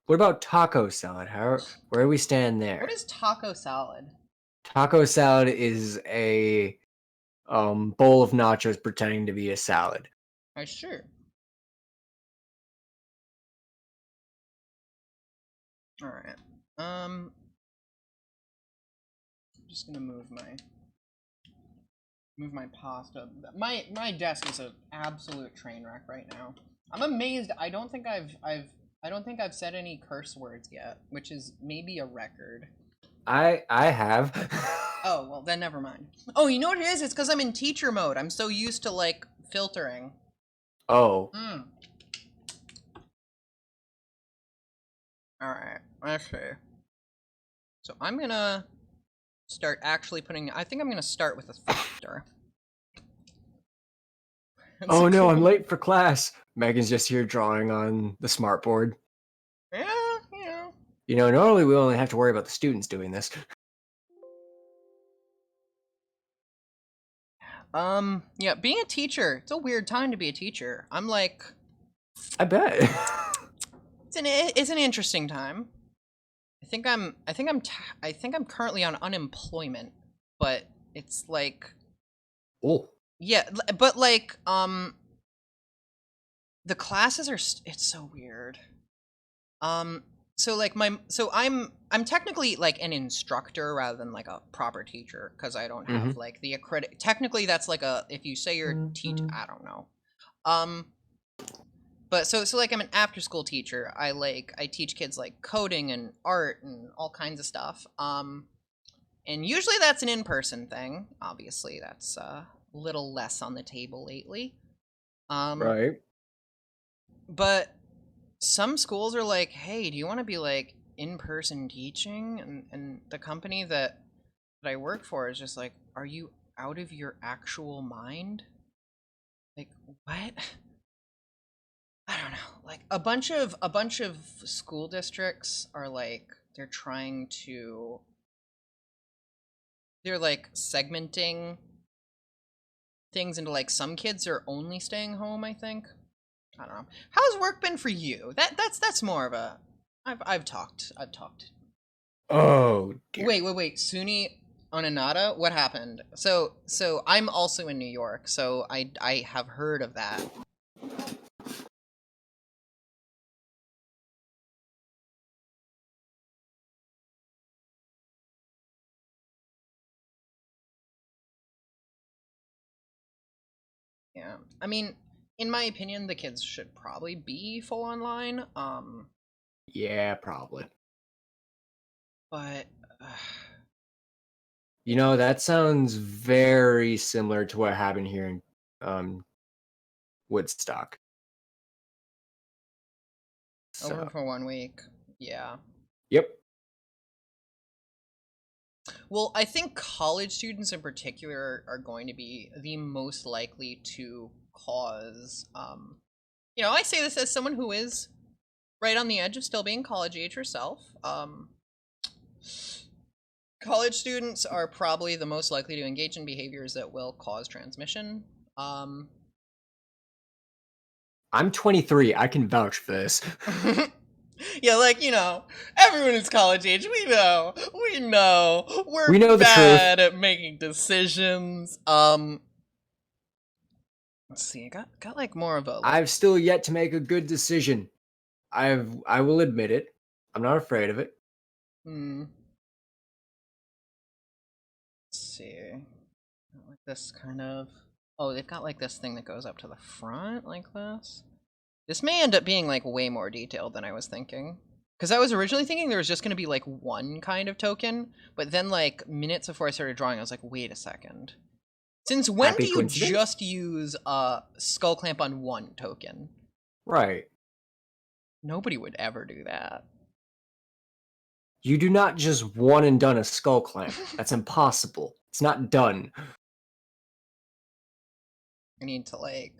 What about taco salad? Where do we stand What there? is taco salad? Taco salad is a bowl of nachos pretending to be a salad. I sure. All right. I'm just gonna move my pasta. My desk is an absolute train wreck right now. I'm amazed. I don't think I've said any curse words yet, which is maybe a record. I have. Oh, well then never mind. Oh, you know what it is? It's because I'm in teacher mode. I'm so used to like filtering. Oh. Hmm. All right. Let's see. So I'm gonna start actually putting. I think I'm gonna start with a filter. It's a Oh no, I'm cool. late for class. Megan's just here drawing on the smartboard. Yeah, you know. Normally we only have to worry about the students doing this. Yeah, being a teacher, it's a weird time to be a teacher. I'm like, I bet. it's an interesting time. I think I'm currently on unemployment, but it's like, Oh. yeah, but like, the classes are, it's so weird. Um, so like I'm technically like an instructor rather than like a proper teacher because I don't have Mm-hmm. like the accredit. Technically, that's like a if you say you're teach. Mm-hmm. I don't know. Um, but so like I'm an after school teacher. I teach kids like coding and art and all kinds of stuff. And usually that's an in person thing. Obviously, that's a little less on the table lately. Um, Right. but some schools are like, hey, do you want to be like in person teaching? And the company that I work for is just like, are you out of your actual mind? Like what? I don't know. Like a bunch of school districts are like they're like segmenting things into like some kids are only staying home, I think. I don't know. How's work been for you? That's more of a I've talked. I've talked. Oh dear. Wait. Suni Onanada? What happened? So I'm also in New York, so I have heard of that. Yeah. I mean, in my opinion, the kids should probably be full online. Yeah, probably. But That sounds very similar to what happened here in um Woodstock. over So, for 1 week. Yeah. yep. Well, I think college students in particular are going to be the most likely to cause. I say this as someone who is right on the edge of still being college age herself. College students are probably the most likely to engage in behaviors that will cause transmission. Um, I'm 23. I can vouch for this. yeah, like everyone is college age. We know, we're We know the truth. bad at making decisions. Let's see. I got like more of a like. I've still yet to make a good decision. I will admit it. I'm not afraid of it. Hmm. Let's see. Like this kind of. Oh, they've got like this thing that goes up to the front like this. This may end up being like way more detailed than I was thinking. Because I was originally thinking there was just going to be like one kind of token, but then like minutes before I started drawing, I was like, wait a second. Since when Happy do you coincidence? just use a skull clamp on one token? Right. Nobody would ever do that. You do not just one and done a skull clamp. That's impossible. It's not done. I need to like.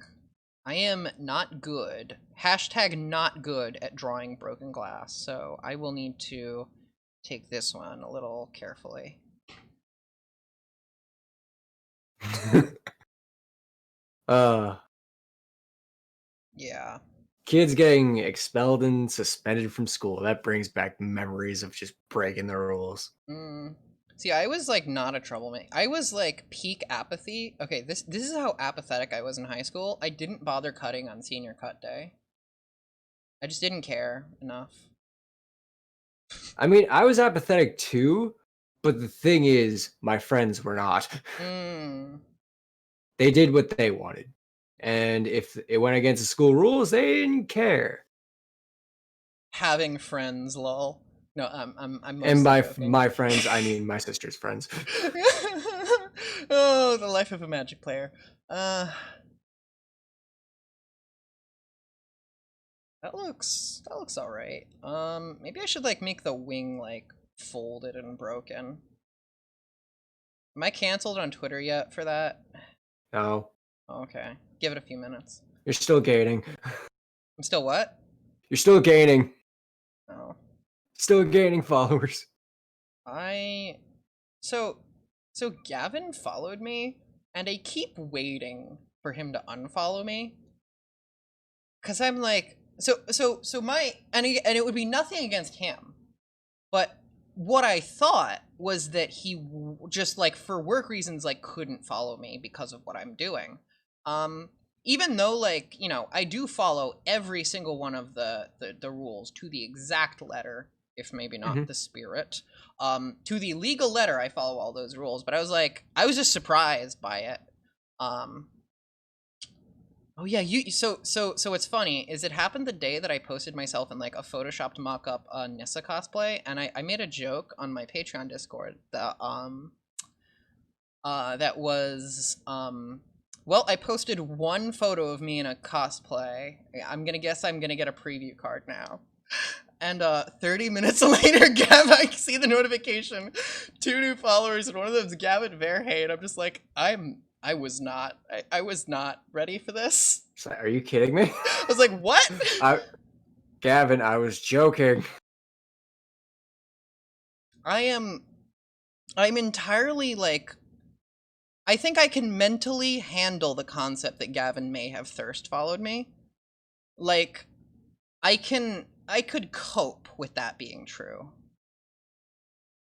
I am not good. Hashtag not good at drawing broken glass, so I will need to take this one a little carefully. uh Yeah. Kids getting expelled and suspended from school. That brings back memories of just breaking the rules. Mm. See, I was like not a troublemaker. I was like peak apathy. Okay, this is how apathetic I was in high school. I didn't bother cutting on senior cut day. I just didn't care enough. I mean, I was apathetic too, but the thing is, my friends were not. Mm. They did what they wanted. And if it went against the school rules, they didn't care. Having friends, lol. No, I'm And mostly by joking. my friends, I mean my sister's friends. Oh, the life of a Magic player. Uh, that looks all right. Maybe I should like make the wing like folded and broken. Am I canceled on Twitter yet for that? No, Okay, give it a few minutes. you're still gaining. I'm still what? You're still gaining. Oh, Still gaining followers. I so so Gavin followed me, and I keep waiting for him to unfollow me. Cause I'm like, so my and it would be nothing against him, but what I thought was that he just like for work reasons like couldn't follow me because of what I'm doing. Um, Even though like I do follow every single one of the rules to the exact letter, if maybe not Mhm. the spirit. To the legal letter, I follow all those rules, but I was just surprised by it. Um, Oh yeah, so what's funny is it happened the day that I posted myself in like a photoshopped mock-up Nissa cosplay, and I made a joke on my Patreon Discord that was well, I posted one photo of me in a cosplay. I'm gonna guess I'm gonna get a preview card now. And 30 minutes later, I see the notification, 2 new followers, and one of them is Gavin Verhey, and I'm just like, I was not ready for this. Are you kidding me? I was like, what? Gavin, I was joking. I'm entirely like, I think I can mentally handle the concept that Gavin may have thirst followed me. Like, I could cope with that being true.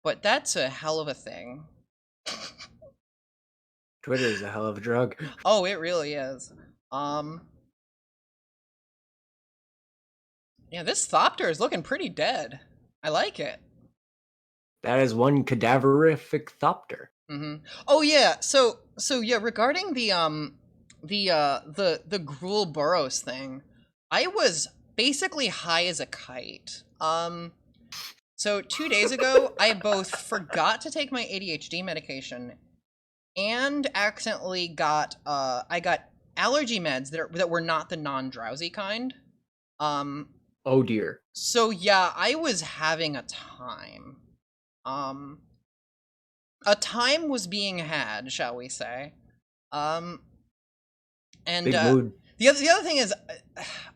But that's a hell of a thing. Twitter is a hell of a drug. Oh, it really is. Yeah, this Thopter is looking pretty dead. I like it. That is one cadaverific thopter. Mm-hmm. Oh yeah, so yeah, regarding the Gruul Burrows thing, I was basically high as a kite. So 2 days ago, I both forgot to take my ADHD medication and accidentally got I got allergy meds that were not the non-drowsy kind. Um, Oh dear. so yeah, I was having a time. Um, a time was being had, shall we say? Um, and Big mood. the other thing is,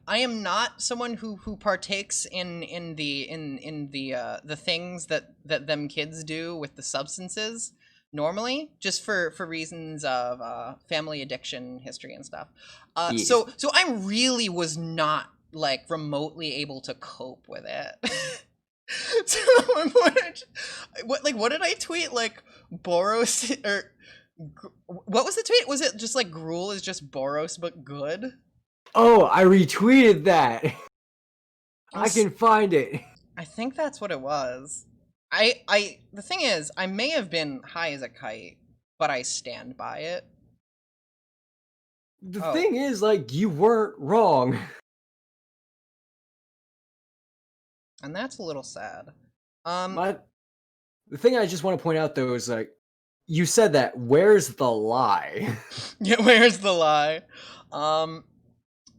I am not someone who partakes in the things that them kids do with the substances normally, just for reasons of family addiction history and stuff. Yes. So I really was not like remotely able to cope with it. So what did I tweet? Like Boros or What was the tweet? Was it just like Gruul is just Boros but good? Oh, I retweeted that. I Was- can find it. I think that's what it was. The thing is, I may have been high as a kite, but I stand by it. The Oh, thing is, like, you weren't wrong. and that's a little sad. Um, My the thing I just want to point out though is like you said that where's the lie? yeah, where's the lie? Um,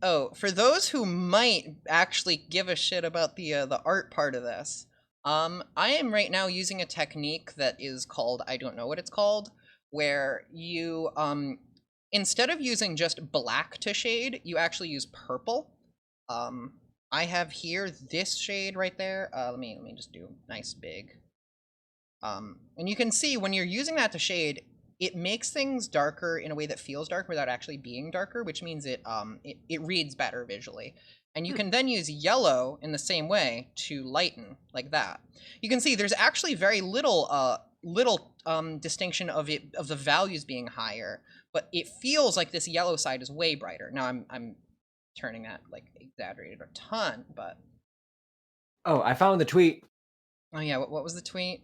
oh, for those who might actually give a shit about the art part of this, I am right now using a technique that is called, I don't know what it's called, where you instead of using just black to shade, you actually use purple. Um, I have here this shade right there. Let me just do nice big. And you can see when you're using that to shade, it makes things darker in a way that feels dark without actually being darker, which means it reads better visually. And you can then use yellow in the same way to lighten, like that. You can see there's actually very little distinction of the values being higher, but it feels like this yellow side is way brighter. Now I'm turning that like exaggerated a ton, but Oh, I found the tweet. oh yeah, what was the tweet?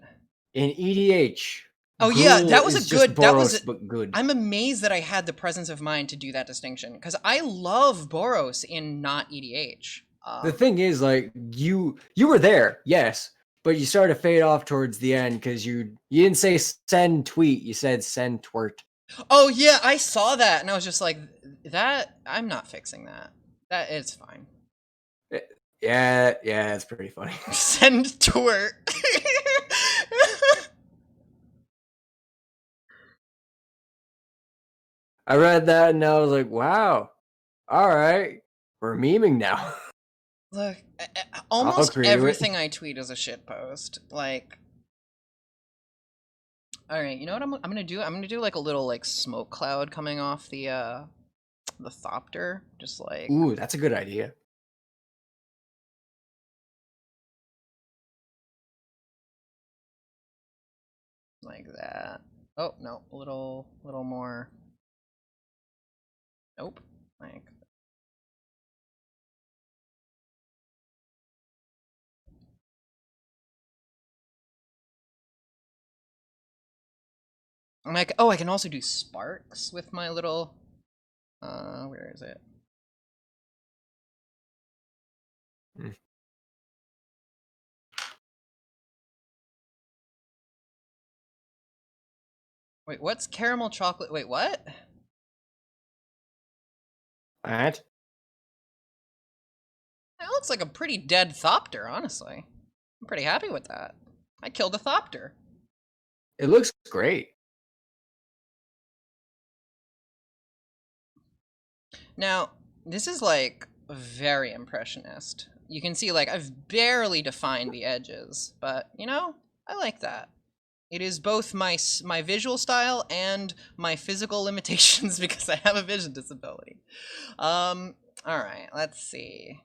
In EDH, Oh yeah, Gruul that was a is just good. That was. Boros but good. I'm amazed that I had the presence of mind to do that distinction because I love Boros in not EDH. The thing is, like, you were there, yes, but you started to fade off towards the end because you didn't say send tweet, you said send twert. Oh yeah, I saw that and I was just like, that. I'm not fixing that. That it's fine. Yeah, it's pretty funny. Send twerk. I read that and I was like, wow, all right, we're memeing now. Look, I'll almost agree to it. everything I tweet is a shit post. Like, all right, you know what I'm gonna do? I'm gonna do like a little like smoke cloud coming off the thopter, just like Ooh, that's a good idea. that. Oh no, a little more. Nope. Like I'm like, oh, I can also do sparks with my little. Where is it? Mm. Wait, what's caramel chocolate? Wait, what? Alright. That looks like a pretty dead thopter, honestly. I'm pretty happy with that. I killed a thopter. It looks great. Now, this is like very impressionist. You can see like I've barely defined the edges, but you know, I like that. It is both my visual style and my physical limitations because I have a vision disability. All right, let's see.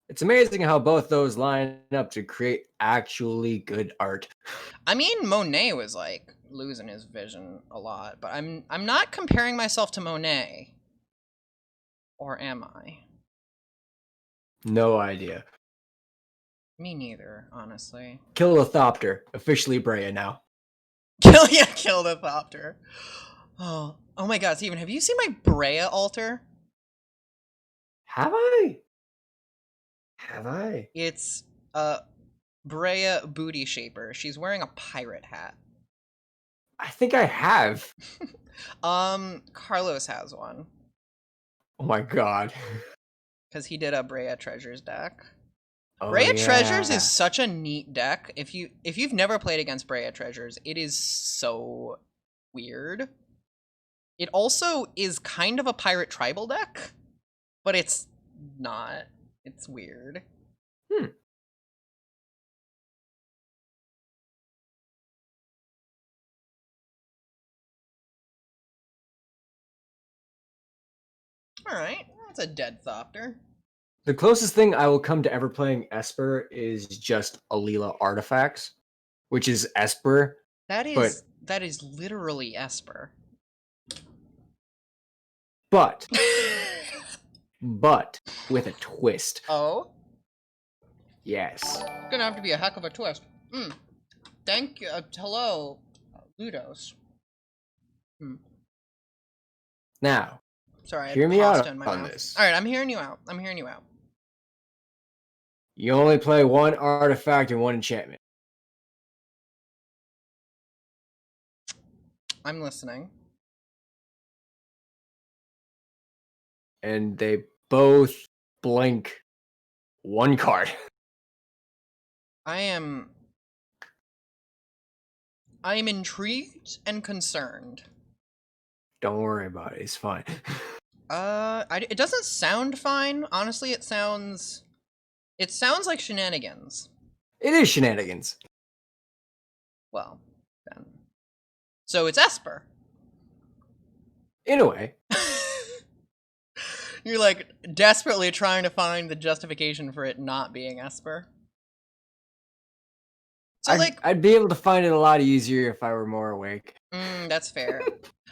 It's amazing how both those line up to create actually good art. I mean, Monet was like losing his vision a lot, but I'm not comparing myself to Monet, or am I? No idea. Me neither, honestly. Kilolithopter, officially Brea now. Kill the thopter. Oh my God, Steven, have you seen my Brea altar? Have I? Have I? It's Brea booty shaper. She's wearing a pirate hat. I think I have. Carlos has one Oh my god. because he did a Brea Treasures deck. Oh Brea Treasures is yeah. such a neat deck. If you've never played against Brea Treasures, it is so weird. It also is kind of a pirate tribal deck, but it's not. It's weird. Hmm. All right, that's a dead thopter. The closest thing I will come to ever playing Esper is just Alila Artifacts, which is Esper, That but is literally Esper. but with a twist. Oh? Yes. Gonna have to be a heck of a twist. Thank you. Hello, Ludos. Now, Sorry, I hear had me pasta out in my on mouth. this. Alright, I'm hearing you out. You only play one artifact and one enchantment. I'm listening. And they both blink one card. I am intrigued and concerned. Don't worry about it. It's fine. It doesn't sound fine. Honestly, it sounds like shenanigans. It is shenanigans. Well, then. So it's Esper. In a way. You're like desperately trying to find the justification for it not being Esper. So I'd be able to find it a lot easier if I were more awake. That's fair.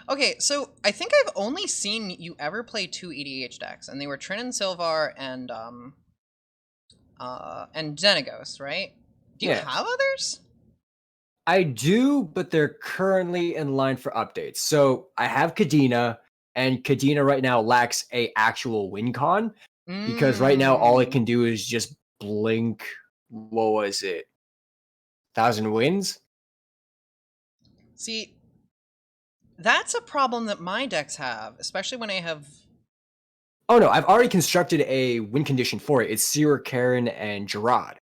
Okay, so I think I've only seen you ever play 2 EDH decks, and they were Trin and Sylvar and Xenagos, right? Do you have others? I do, but they're currently in line for updates. So I have Kadena, and Kadena right now lacks a actual win con because right now all it can do is just blink. What was it? 1,000 wins? See, that's a problem that my decks have, especially when I have. Oh no, I've already constructed a win condition for it. It's Seer, Karen, and Gerard.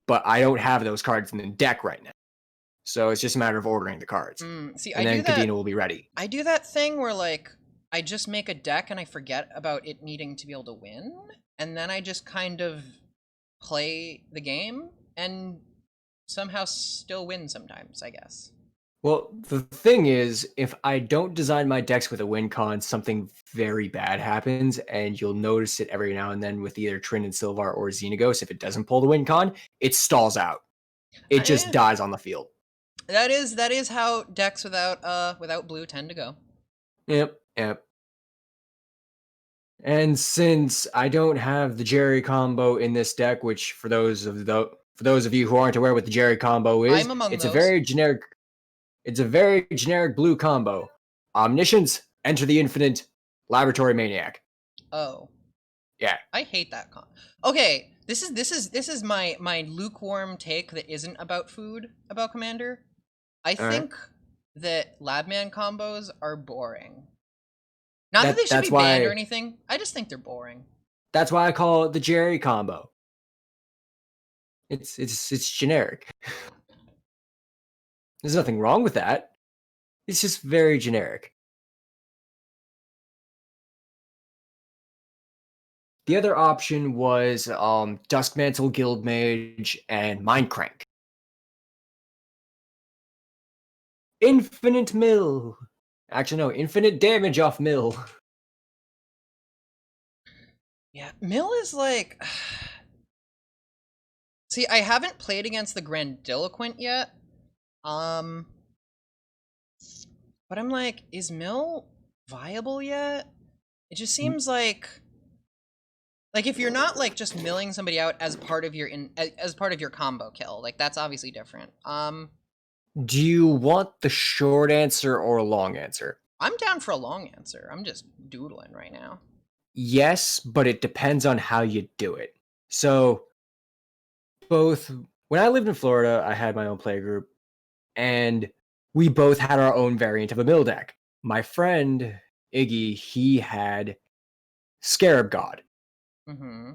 But I don't have those cards in the deck right now. So it's just a matter of ordering the cards. See, and then Kadena will be ready. I do that thing where, like, I just make a deck and I forget about it needing to be able to win, and then I just kind of play the game and somehow still win sometimes, I guess. Well, the thing is, if I don't design my decks with a win con, something very bad happens, and you'll notice it every now and then with either Trin and Sylvar or Xenagos. If it doesn't pull the win con, it stalls out. It just dies on the field. That is how decks without blue tend to go. Yep. And since I don't have the Jerry combo in this deck, which for those of you who aren't aware what the Jerry combo is, I'm among it's those. a very generic. It's a very generic blue combo. Omniscience, Enter the Infinite, Laboratory Maniac. Oh. Yeah. I hate that con. Okay, this is my lukewarm take that isn't about food, about Commander. I think that Labman combos are boring. Not that they should be banned or anything. I just think they're boring. That's why I call it the Jerry combo. It's generic. There's nothing wrong with that. It's just very generic. The other option was Duskmantle, Guildmage, and Mindcrank. Infinite mill. Actually, no, infinite damage off mill. Yeah, mill is like... See, I haven't played against the Grandiloquent yet. But I'm like, is mill viable yet? It just seems like if you're not like just milling somebody out as part of your combo kill, like that's obviously different. Do you want the short answer or a long answer? I'm down for a long answer. I'm just doodling right now. Yes, but it depends on how you do it. So, when I lived in Florida, I had my own play group, and we both had our own variant of a mill deck. My friend, Iggy, he had Scarab God. Mm-hmm.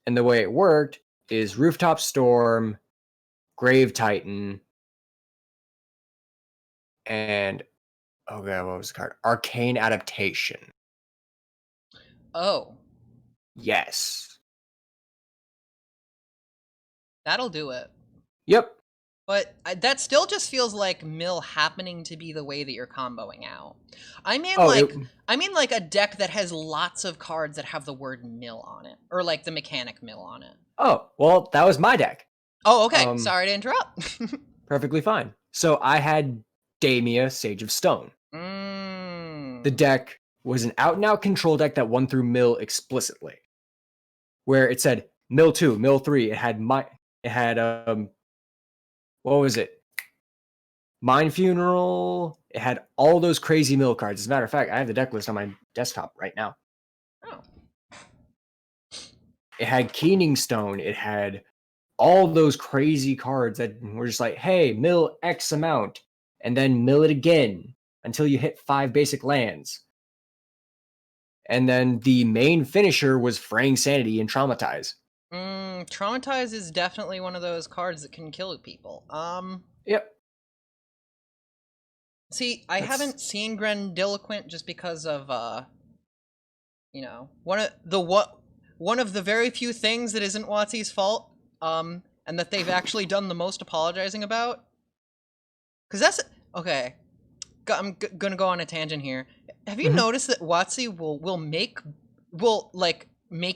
And the way it worked is Rooftop Storm, Grave Titan, and oh god, what was the card? Arcane Adaptation. Oh. Yes. That'll do it. Yep. But that still just feels like mill happening to be the way that you're comboing out. I mean, like a deck that has lots of cards that have the word mill on it, or like the mechanic mill on it. Oh, well, that was my deck. Oh, okay. Sorry to interrupt. Perfectly fine. So I had Damia, Sage of Stone. The deck was an out-and-out control deck that won through mill explicitly, where it said mill 2, mill 3. It had what was it? Mind Funeral. It had all those crazy mill cards. As a matter of fact, I have the deck list on my desktop right now. Oh. It had Keening Stone. It had all those crazy cards that were just like, hey, mill X amount, and then mill it again until you hit 5 basic lands. And then the main finisher was Fraying Sanity and Traumatize. Traumatize is definitely one of those cards that can kill people. Yep. See, I haven't seen Grandiloquent just because of you know, one of the very few things that isn't WotC's fault, and that they've actually done the most apologizing about. Cause that's okay. I'm gonna go on a tangent here. Have you noticed that WotC will make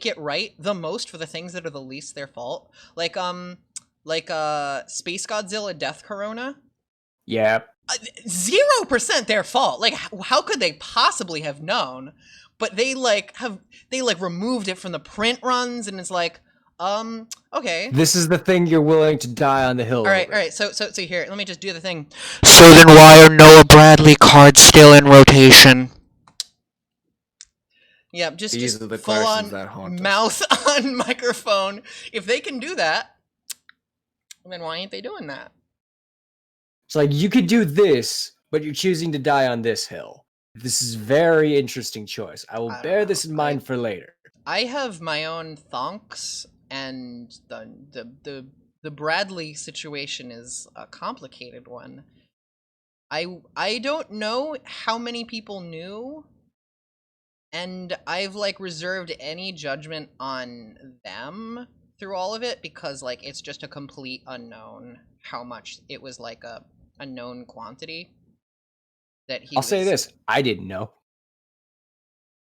it right the most for the things that are the least their fault? Like Space Godzilla Death Corona. Yeah. 0% their fault. Like, how could they possibly have known? But they removed it from the print runs, and it's like, okay. This is the thing you're willing to die on the hill. All right. So here, let me just do the thing. So then, why are Noah Bradley cards still in rotation? Yeah, just full on mouth on microphone. If they can do that, then why ain't they doing that? It's like, you could do this, but you're choosing to die on this hill. This is very interesting choice. I will bear this in mind for later. I have my own thonks, and the Bradley situation is a complicated one. I don't know how many people knew, and I've like reserved any judgment on them through all of it, because like it's just a complete unknown how much it was like a known quantity that he I'll say this, I didn't know.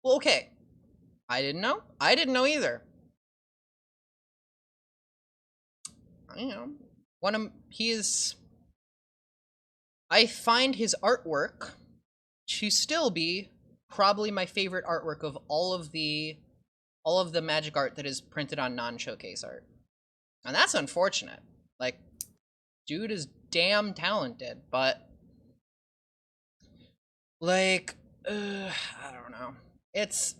Well, okay. I didn't know. I didn't know either. You know, I find his artwork to still be probably my favorite artwork of all of the Magic art that is printed on non-showcase art. And that's unfortunate. Like, dude is damn talented, but like, I don't know. It's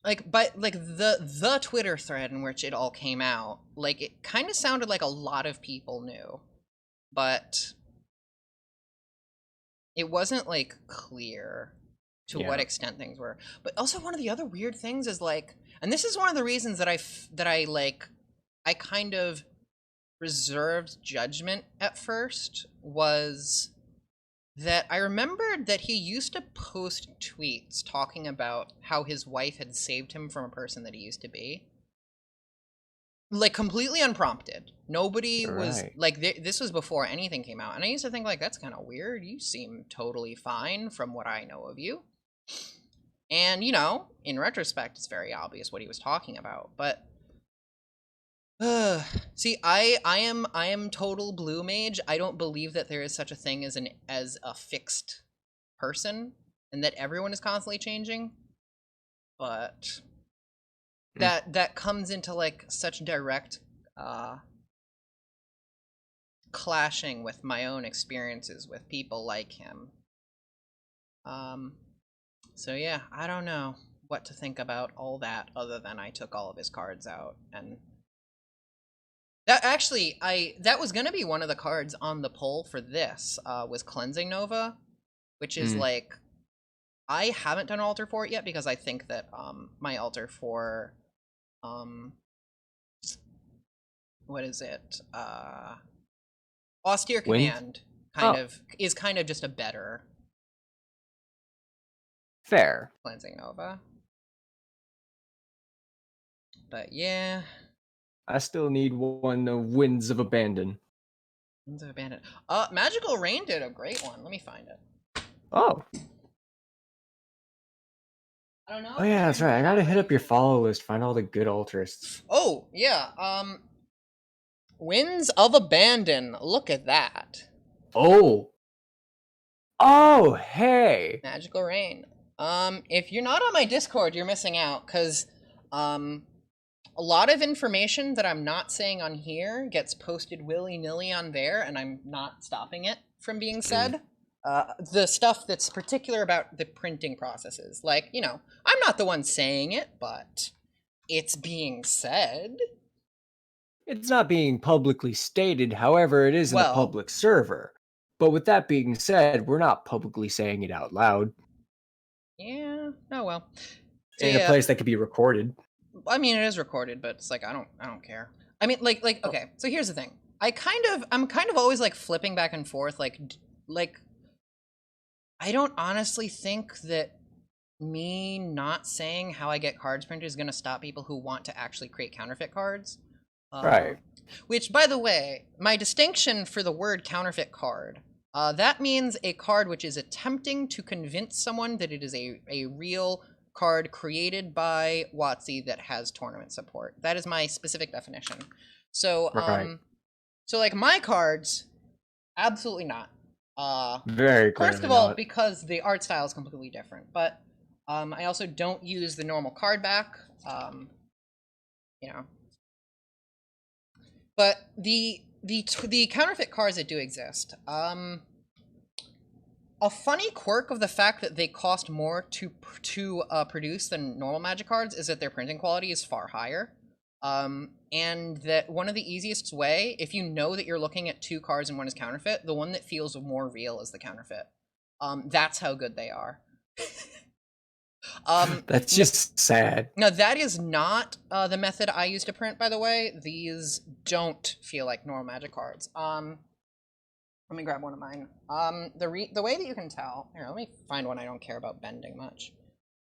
like, but like the Twitter thread in which it all came out, like it kind of sounded like a lot of people knew, but it wasn't like clear to what extent things were. But also, one of the other weird things is like, and this is one of the reasons that I kind of reserved judgment at first, was that I remembered that he used to post tweets talking about how his wife had saved him from a person that he used to be. Like, completely unprompted. Nobody was, like, this was before anything came out. And I used to think, like, that's kind of weird. You seem totally fine from what I know of you. And, you know, in retrospect, it's very obvious what he was talking about. But see, I am total blue mage. I don't believe that there is such a thing as a fixed person, and that everyone is constantly changing. But that comes into like such direct clashing with my own experiences with people like him. So yeah, I don't know what to think about all that, other than I took all of his cards out. And that actually, that was gonna be one of the cards on the poll for this, was Cleansing Nova, which is like, I haven't done altar for it yet, because I think that my altar for what is it, Austere Command is kind of just a better Cleansing Nova. But yeah, I still need one of Winds of Abandon. Winds of Abandon. Magical Rain did a great one. Let me find it. Oh. I don't know. Oh yeah, that's right. I gotta hit up your follow list, find all the good altarists. Oh yeah. Winds of Abandon. Look at that. Oh. Oh, hey. Magical Rain. If you're not on my Discord, you're missing out, because a lot of information that I'm not saying on here gets posted willy-nilly on there, and I'm not stopping it from being said. The stuff that's particular about the printing processes. Like, you know, I'm not the one saying it, but it's being said. It's not being publicly stated, however, it is in a Well, public server. But with that being said, we're not publicly saying it out loud yeah, oh well. So in a yeah, place that could be recorded. I mean it is recorded, but it's like I don't care. I mean like Oh, okay, so here's the thing. I'm kind of always like flipping back and forth like I don't honestly think that me not saying how I get cards printed is going to stop people who want to actually create counterfeit cards. right. Which, by the way, my distinction for the word counterfeit card, that means a card which is attempting to convince someone that it is a real card created by WotC that has tournament support. That is my specific definition. So, Right. so like my cards, absolutely not. Very First clearly of all, not. because the art style is completely different, but I also don't use the normal card back. You know, but the counterfeit cards that do exist. A funny quirk of the fact that they cost more to produce than normal Magic cards is that their printing quality is far higher. And that one of the easiest way, if you know that you're looking at two cards and one is counterfeit, the one that feels more real is the counterfeit. That's how good they are. That's just sad. Now that is not the method I use to print, by the way. These don't feel like normal Magic cards. Let me grab one of mine. The way that you can tell here, let me find one I don't care about bending much.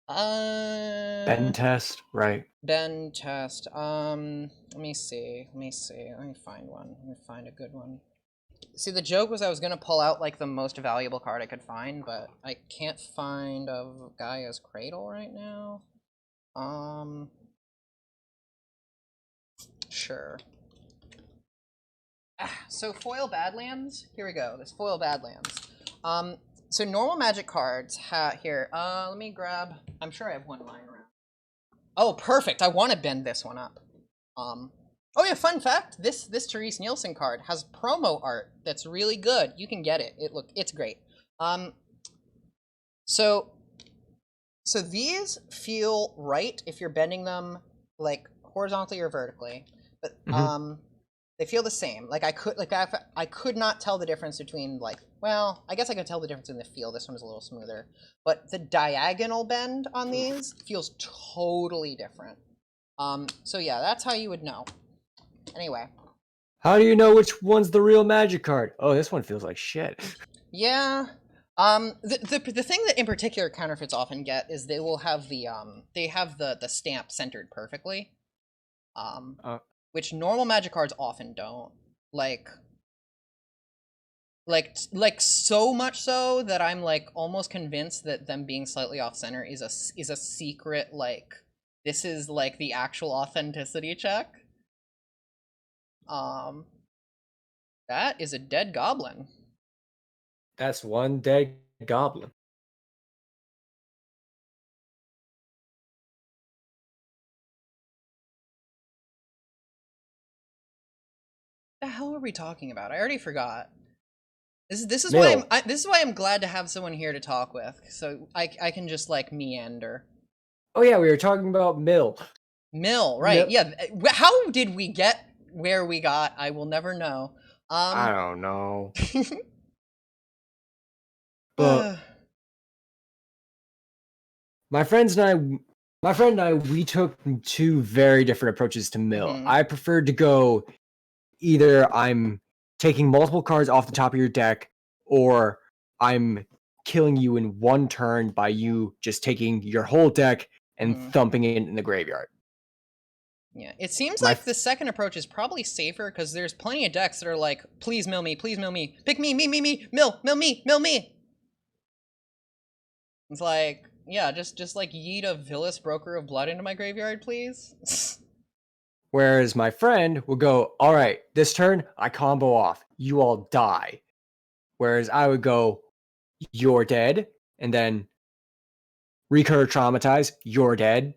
Bend test, right? Bend test. Let me see. Let me find one. Let me find a good one. See, the joke was I was gonna pull out like the most valuable card I could find, but I can't find a Gaia's Cradle right now. Sure. So foil Badlands. Here we go. This foil Badlands. So normal Magic cards here. Let me grab. I'm sure I have one lying around. Oh, perfect. I want to bend this one up. Oh yeah, fun fact. This Therese Nielsen card has promo art that's really good. You can get it. It's great. So these feel right if you're bending them like horizontally or vertically, but they feel the same. Like I could not tell the difference between like, well, I guess I could tell the difference in the feel. This one is a little smoother, but the diagonal bend on these feels totally different. So yeah, that's how you would know. Anyway. How do you know which one's the real Magic card? Oh, this one feels like shit. Yeah. The thing that in particular counterfeits often get is they will have the stamp centered perfectly. Which normal Magic cards often don't. Like so much so that I'm like almost convinced that them being slightly off center is a secret, like this is like the actual authenticity check. That is a dead goblin. That's one dead goblin. The hell are we talking about? I already forgot. This is Mill. why I'm glad to have someone here to talk with, so I can just like meander. Oh yeah, we were talking about Mill. Mill, right? Yeah. How did we get where we got? I will never know. I don't know. But my friend and I, we took two very different approaches to Mill. I preferred to go either I'm taking multiple cards off the top of your deck, or I'm killing you in one turn by you just taking your whole deck and thumping it in the graveyard. Yeah, it seems like the second approach is probably safer because there's plenty of decks that are like, please mill me, pick me, mill me. It's like, yeah, just like yeet a Villainous Broker of Blood into my graveyard, please. Whereas my friend will go, all right, this turn I combo off, you all die. Whereas I would go, you're dead, and then recur traumatize, you're dead,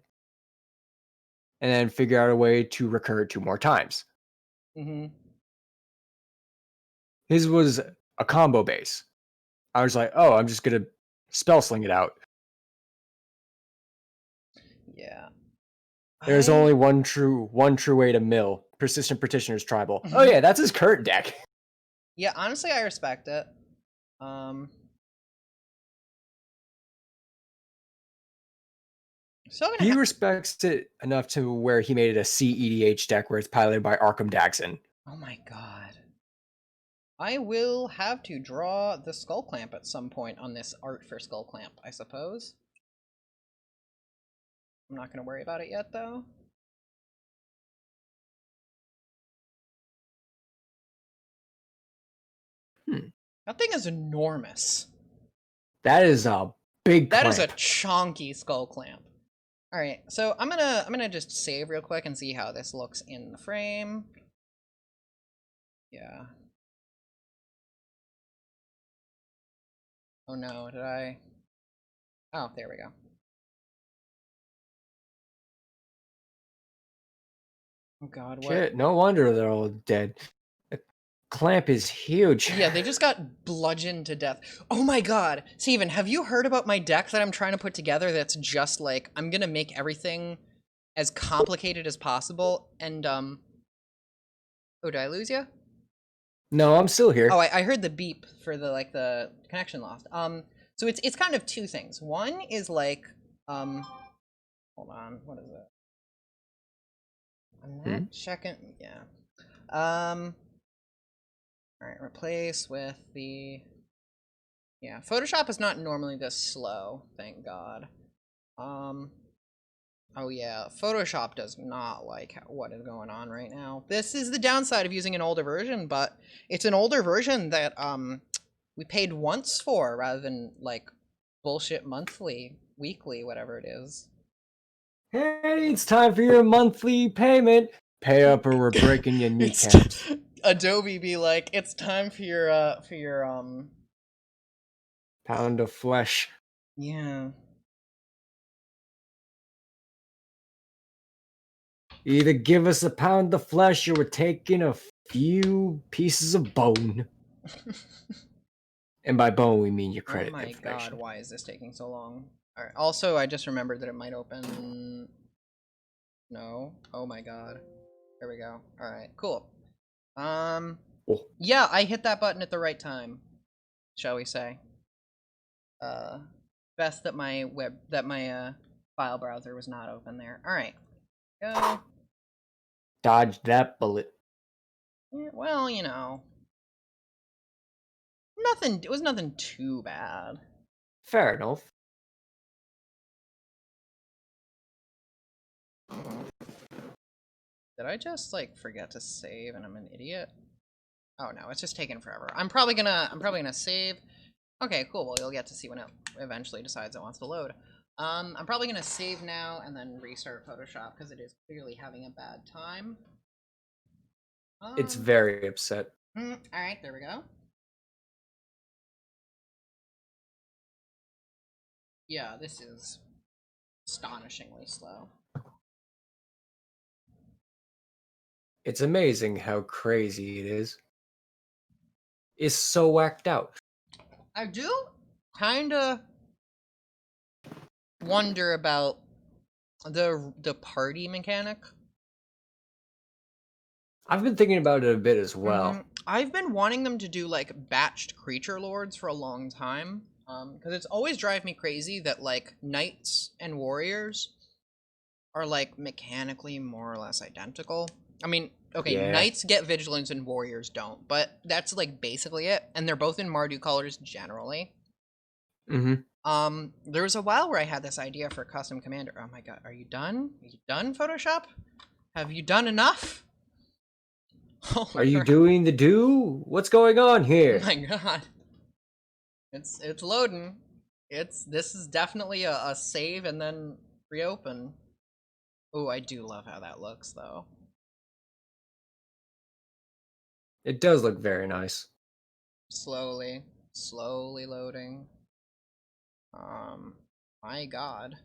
and then figure out a way to recur 2 more times. Mm-hmm. His was a combo base. I was like, oh, I'm just gonna spell sling it out. Yeah. There's I only one true way to mill. Persistent Petitioner's Tribal. Oh yeah, that's his current deck. Yeah, honestly, I respect it. Still gonna He have. respects it enough to where he made it a CEDH deck where it's piloted by Arkham Daxon. Oh my god. I will have to draw the Skull Clamp at some point on this art for Skull Clamp, I suppose. I'm not gonna worry about it yet, though. That thing is enormous. That is a big That is a clamp. chonky Skull Clamp. All right, so I'm gonna just save real quick and see how this looks in the frame. Yeah. Oh no, did I? Oh, there we go. Oh god, what? Shit, no wonder they're all dead. The clamp is huge. Yeah, they just got bludgeoned to death. Oh my god! Steven, have you heard about my deck that I'm trying to put together that's just like, I'm gonna make everything as complicated as possible, and, oh, did I lose you? No, I'm still here. Oh, I heard the beep for the, like, the connection lost. So it's kind of two things. One is, like, hold on, what is it? I'm not checking, yeah. Alright, replace with the... Yeah, Photoshop is not normally this slow, thank God. Oh yeah, Photoshop does not like what is going on right now. This is the downside of using an older version, but it's an older version that, we paid once for rather than, like, bullshit monthly, weekly, whatever it is. Hey, it's time for your monthly payment. Pay up or we're breaking your It's kneecaps. Adobe be like, it's time for your, Pound of flesh. yeah. Either give us a pound of flesh or we're taking a few pieces of bone. And by bone, we mean your Oh credit my god, information. why is this taking so long? Alright, also, I just remembered that it might open... No. Oh my god. There we go. Alright, cool. Oh, Yeah, I hit that button at the right time, shall we say. Best that my file browser was not open there. Alright. Go. dodge that bullet. Yeah, well, you know. Nothing, it was nothing too bad. Fair enough. Did I just, like, forget to save and I'm an idiot? Oh no, it's just taking forever. I'm probably gonna save. Okay, cool. Well, you'll get to see when it eventually decides it wants to load. I'm probably gonna save now and then restart Photoshop because it is clearly having a bad time. It's very upset. All right, there we go. Yeah, this is astonishingly slow. It's amazing how crazy it is. It's so whacked out. I do kind of wonder about the party mechanic. I've been thinking about it a bit as well. I've been wanting them to do like batched creature lords for a long time. Because it's always drive me crazy that like knights and warriors are like mechanically more or less identical. I mean, okay, Yeah. knights get vigilance and warriors don't, but that's like basically it. And they're both in Mardu colors generally. There was a while where I had this idea for a custom commander. Oh my god, are you done? Are you done, Photoshop? Have you done enough? Holy Are you crap. doing the do? What's going on Oh here? my god. It's loading. This is definitely a save and then reopen. Oh, I do love how that looks though. It does look very nice. Slowly. Slowly loading. My God.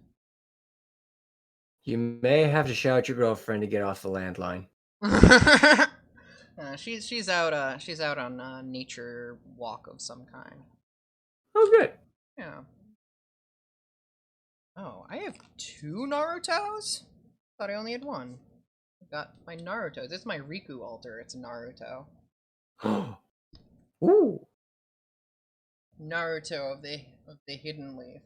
You may have to shout your girlfriend to get off the landline. She's out on a nature walk of some kind. Oh, good. Yeah. Oh, I have 2 Narutos? Thought I only had 1. I got my Naruto. This is my Riku altar. It's Naruto. Ooh. Naruto of the Hidden Leaf.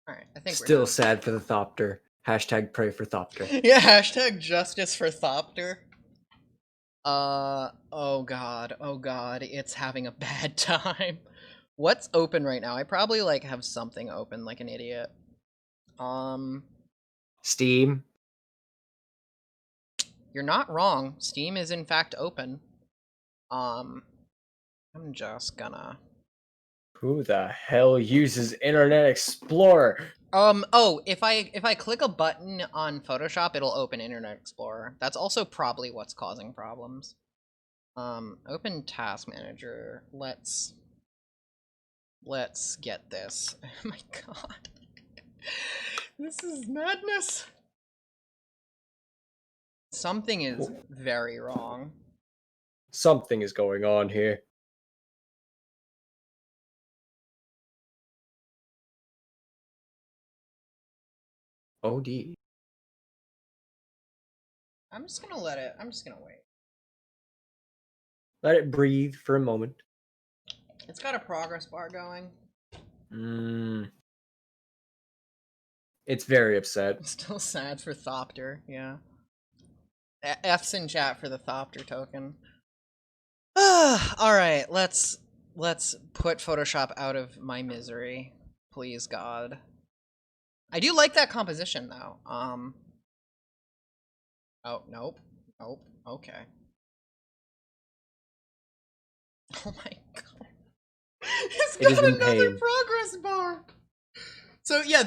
Alright, I think Still we're done. sad for the Thopter. Hashtag pray for Thopter. Yeah, hashtag justice for Thopter. Oh god, it's having a bad time. What's open right now? I probably, like, have something open like an idiot. Steam. You're not wrong. Steam is in fact open. I'm just gonna... Who the hell uses Internet Explorer? Oh, if I click a button on Photoshop, it'll open Internet Explorer. That's also probably what's causing problems. Open Task Manager. Let's get this. Oh my god. This is madness. Something is very wrong. Something is going on here. OD. I'm just gonna let it. I'm just gonna wait. Let it breathe for a moment. It's got a progress bar going. It's very upset. I'm still sad for Thopter, yeah. F's in chat for the Thopter token. Alright, let's put Photoshop out of my misery. Please, God. I do like that composition, though. Oh, nope. Nope. Okay. Oh my god. It's got another progress bar! So yeah,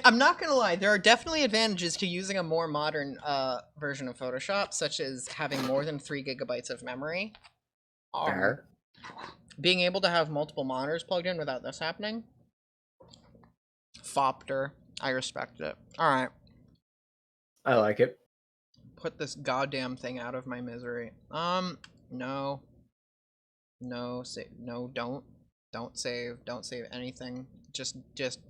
I'm not gonna lie, there are definitely advantages to using a more modern version of Photoshop, such as having more than 3 GB of memory. Being able to have multiple monitors plugged in without this happening. Thopter. I respect it. Alright. I like it. Put this goddamn thing out of my misery. No. No, no, don't save. Don't save anything. Just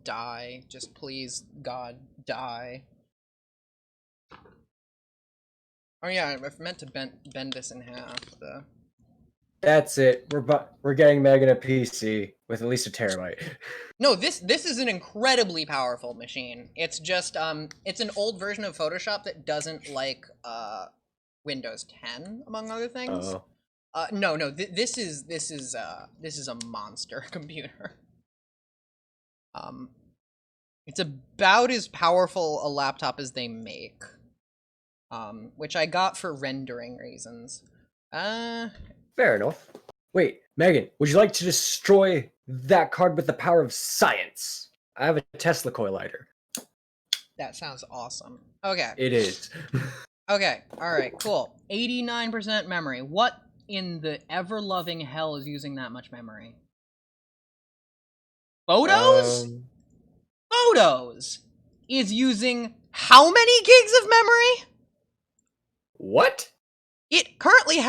die. Just please, God, die. Oh yeah, I meant to bend this in half. That's it. We're getting Megan a PC with at least a terabyte. No, this is an incredibly powerful machine. It's just it's an old version of Photoshop that doesn't like Windows 10, among other things. Oh. No, this is a monster computer. It's about as powerful a laptop as they make. Which I got for rendering reasons. Fair enough. Wait, Megan, would you like to destroy that card with the power of science? I have a Tesla coil lighter. That sounds awesome. Okay. It is. Okay, alright, cool. 89% memory. What in the ever-loving hell is using that much memory? Photos? Photos is using how many gigs of memory? What? It currently has